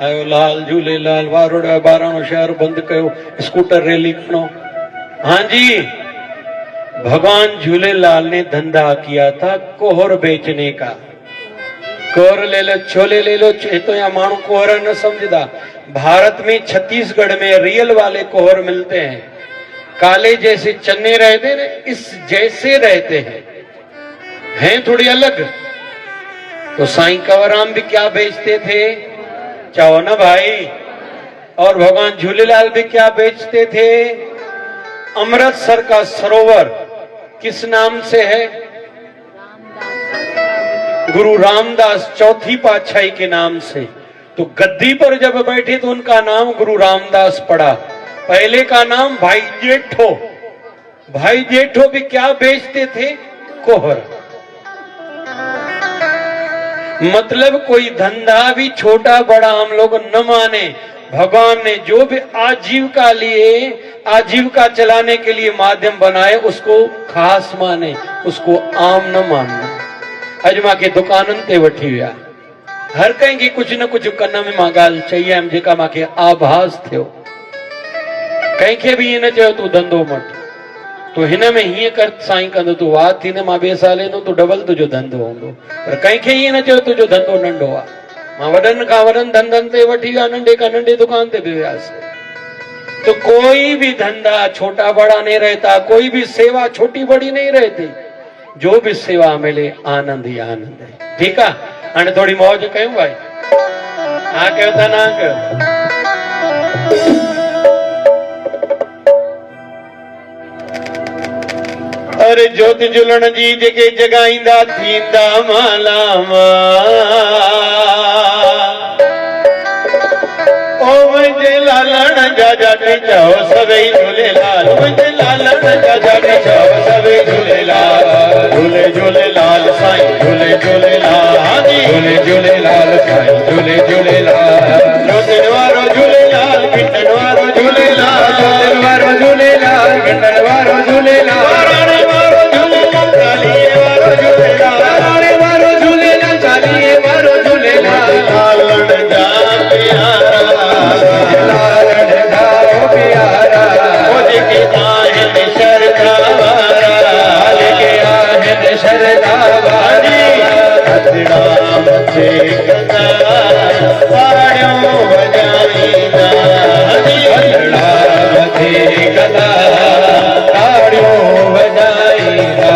आयो लाल झूलेलाल वारोड़ा बाराणो शहर बंद कयो, स्कूटर रैली खणो। हाँ जी, भगवान झूलेलाल ने धंधा किया था कोहर बेचने का। कोहर ले लो, छोले ले लो, तो या मानो कोहर न समझदा। भारत में छत्तीसगढ़ में रियल वाले कोहर मिलते हैं, काले जैसे चन्ने रहते हैं, इस जैसे रहते हैं थोड़ी अलग। तो साईं कंवराम भी क्या बेचते थे? चाहो ना भाई। और भगवान झूलेलाल भी क्या बेचते थे? अमृतसर का सरोवर किस नाम से है? गुरु रामदास चौथी पातशाही के नाम से। तो गद्दी पर जब बैठे तो उनका नाम गुरु रामदास पड़ा। पहले का नाम भाई जेठो। भाई जेठो भी क्या बेचते थे? कोहर। मतलब कोई धंधा भी छोटा बड़ा हम लोग न माने। भगवान ने जो भी आजीविका चलाने के लिए माध्यम बनाए उसको खास माने, उसको आम न मानना। अजमा के दुकानन ते वठी विया, हर कहीं की कुछ न कुछ कन में मां गाल चाहिए हम जेका मांखे आभास थियो। कहीं के भी ये न चयो तू धंधो मट, तो हिन में हीअं कर साईं कंदो तू वाह थी न मां ॿिए साल ईंदो तो डबल तुझो धंधो हूंदो। पर कंहिंखे ईअं न चयो तुझो धंधो नंढो आहे। मां वॾनि खां वॾनि धंधनि ते वठी विया, नंढे खां नंढे दुकान ते भी वियासीं। तो कोई भी धंधा छोटा बड़ा नहीं रहता, कोई भी सेवा छोटी बड़ी नहीं रहती। जो भी सेवा मिले आनंद ही आनंद है। ठीक है, हाणे थोड़ी मौज कयूं भाई। हाँ कयो था ना कयो? अरे ज्योति जुलण जी जेके जगाईंदा थींदा मालामा ओ मुंहिंजे लालण जा जाटे चओ सभई झूलेलाल मुंहिंजे लालण जा जाटे चओ सभई झूलेलाल झूले झूलेलाल साईं झूले झूलेलाल हाजी झूले झूलेलाल साईं झूले झूलेलाल ज्योतिन वारो झूलेलाल गिंडन वारो झूलेलाल ज्योतिन वारो झूलेलाल गिंडन वारो झूलेलाल राणे वारो झूलेलाल चालीहे वारो झूलेलाल राणे वारो झूलेलाल चालीहे वारो झूलेलाल लालण जा प्यारा लालण जा प्यारा ओ जेके आहिनि शरधा वारा जेके आहिनि शरधा वारी हथड़ा मथे कंदा ताड़ियूं वॼाईंदा हथड़ा मथे कंदा ताड़ियूं वॼाईंदा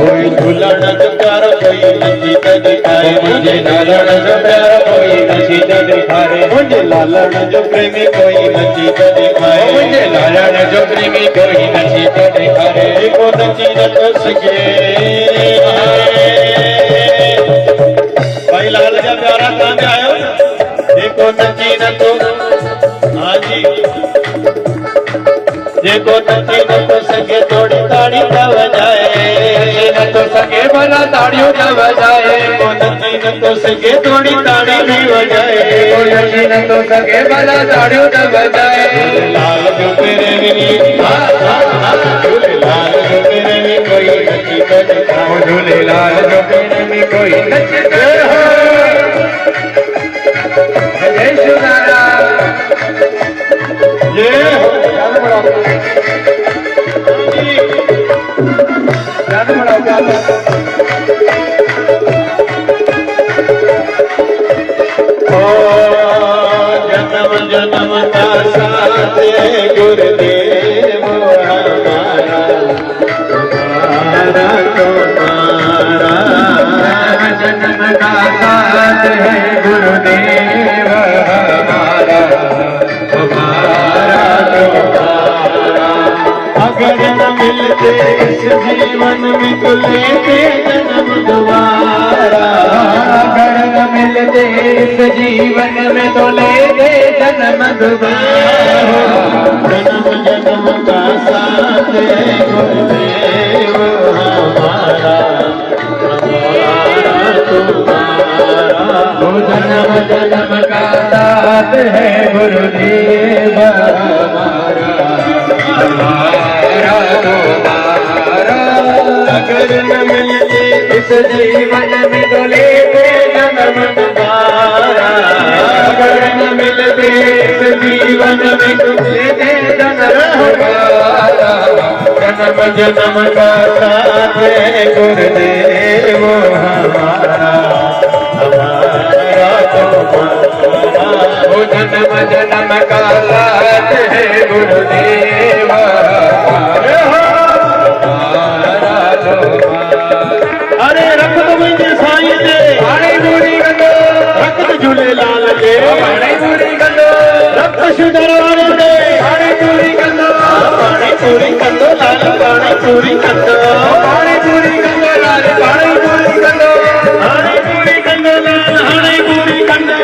कोई झूलण जो प्यारो कोई नची ॾेखारे मुंहिंजे लालण जो प्यारो कोई नची ॾेखारे मुंहिंजे लालण जो प्रेमी कोई नची ॾेखारे मुंहिंजे लालण जो प्रेमी कोई नची ॾेखारे जेको नची नथो सघे भाई लाल जा प्यारा तव्हां बि आयो जेको नची नथो हाँ जी जेको नची नथो सघे थोड़ी ताड़ी न वॼाए नथो सघे भला ताड़ियूं न वॼाए जेको नची नथो सघे थोड़ी ताड़ी बि वॼाए जेको नची नथो सघे भला ताड़ियूं न वॼाए लाल जो प्रेमी झूलेलाल जो प्रेमी कोई नची तो दिखाओ झूलेलाल जो प्रेमी कोई नची जय झूलेलाल जय हो जन्म जन्म का साथ गुरुदेव हमारा तुम्हारा जन्म का साथ है गुरुदेव हमारा तुम्हारा अगर न मिलते इस जीवन में तो लेते जन्म दोबारा अगर न मिलते इस जीवन में तो लेते जन्म दोबारा जन्म जन्म का साथ है गुरुदेव हमारा तुम्हारा जन्म जन्म का साथ है गुरुदेव हमारा अगर न मिलते इस जीवन में तो लेते जन्म दोबारा अगर न मिलते इस जीवन में तो लेते जन्म दोबारा जन्म जन्म का साथ है गुरुदेव हमारा जन्म जन्म का साथ है गुरुदेव अरे रख दो मुंहिंजे साईं ते हाणे पूरी कंदो रख दो झूलेलाल ते हाणे पूरी कंदो रख शुदर वारे ते हाणे पूरी कंदो हाणे पूरी कंदो लाल हाणे पूरी कंदो हाणे पूरी कंदो लाल हाणे पूरी कंदो हाणे पूरी कंदो लाल हाणे पूरी कंदो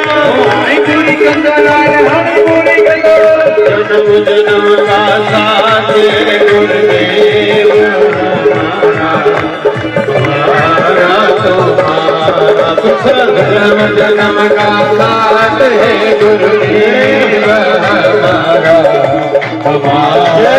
हाणे पूरी कंदो लाल हाणे पूरी कंदो जन्म जन्म का साथ गुरुदेव जन्म जन्म का साथ है गुरुदेव हमारा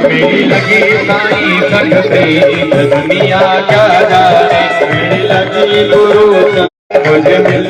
मेरी लगी साईं संग से दुनिया क्या जाने मेरी लगी गुरु मुझे मिल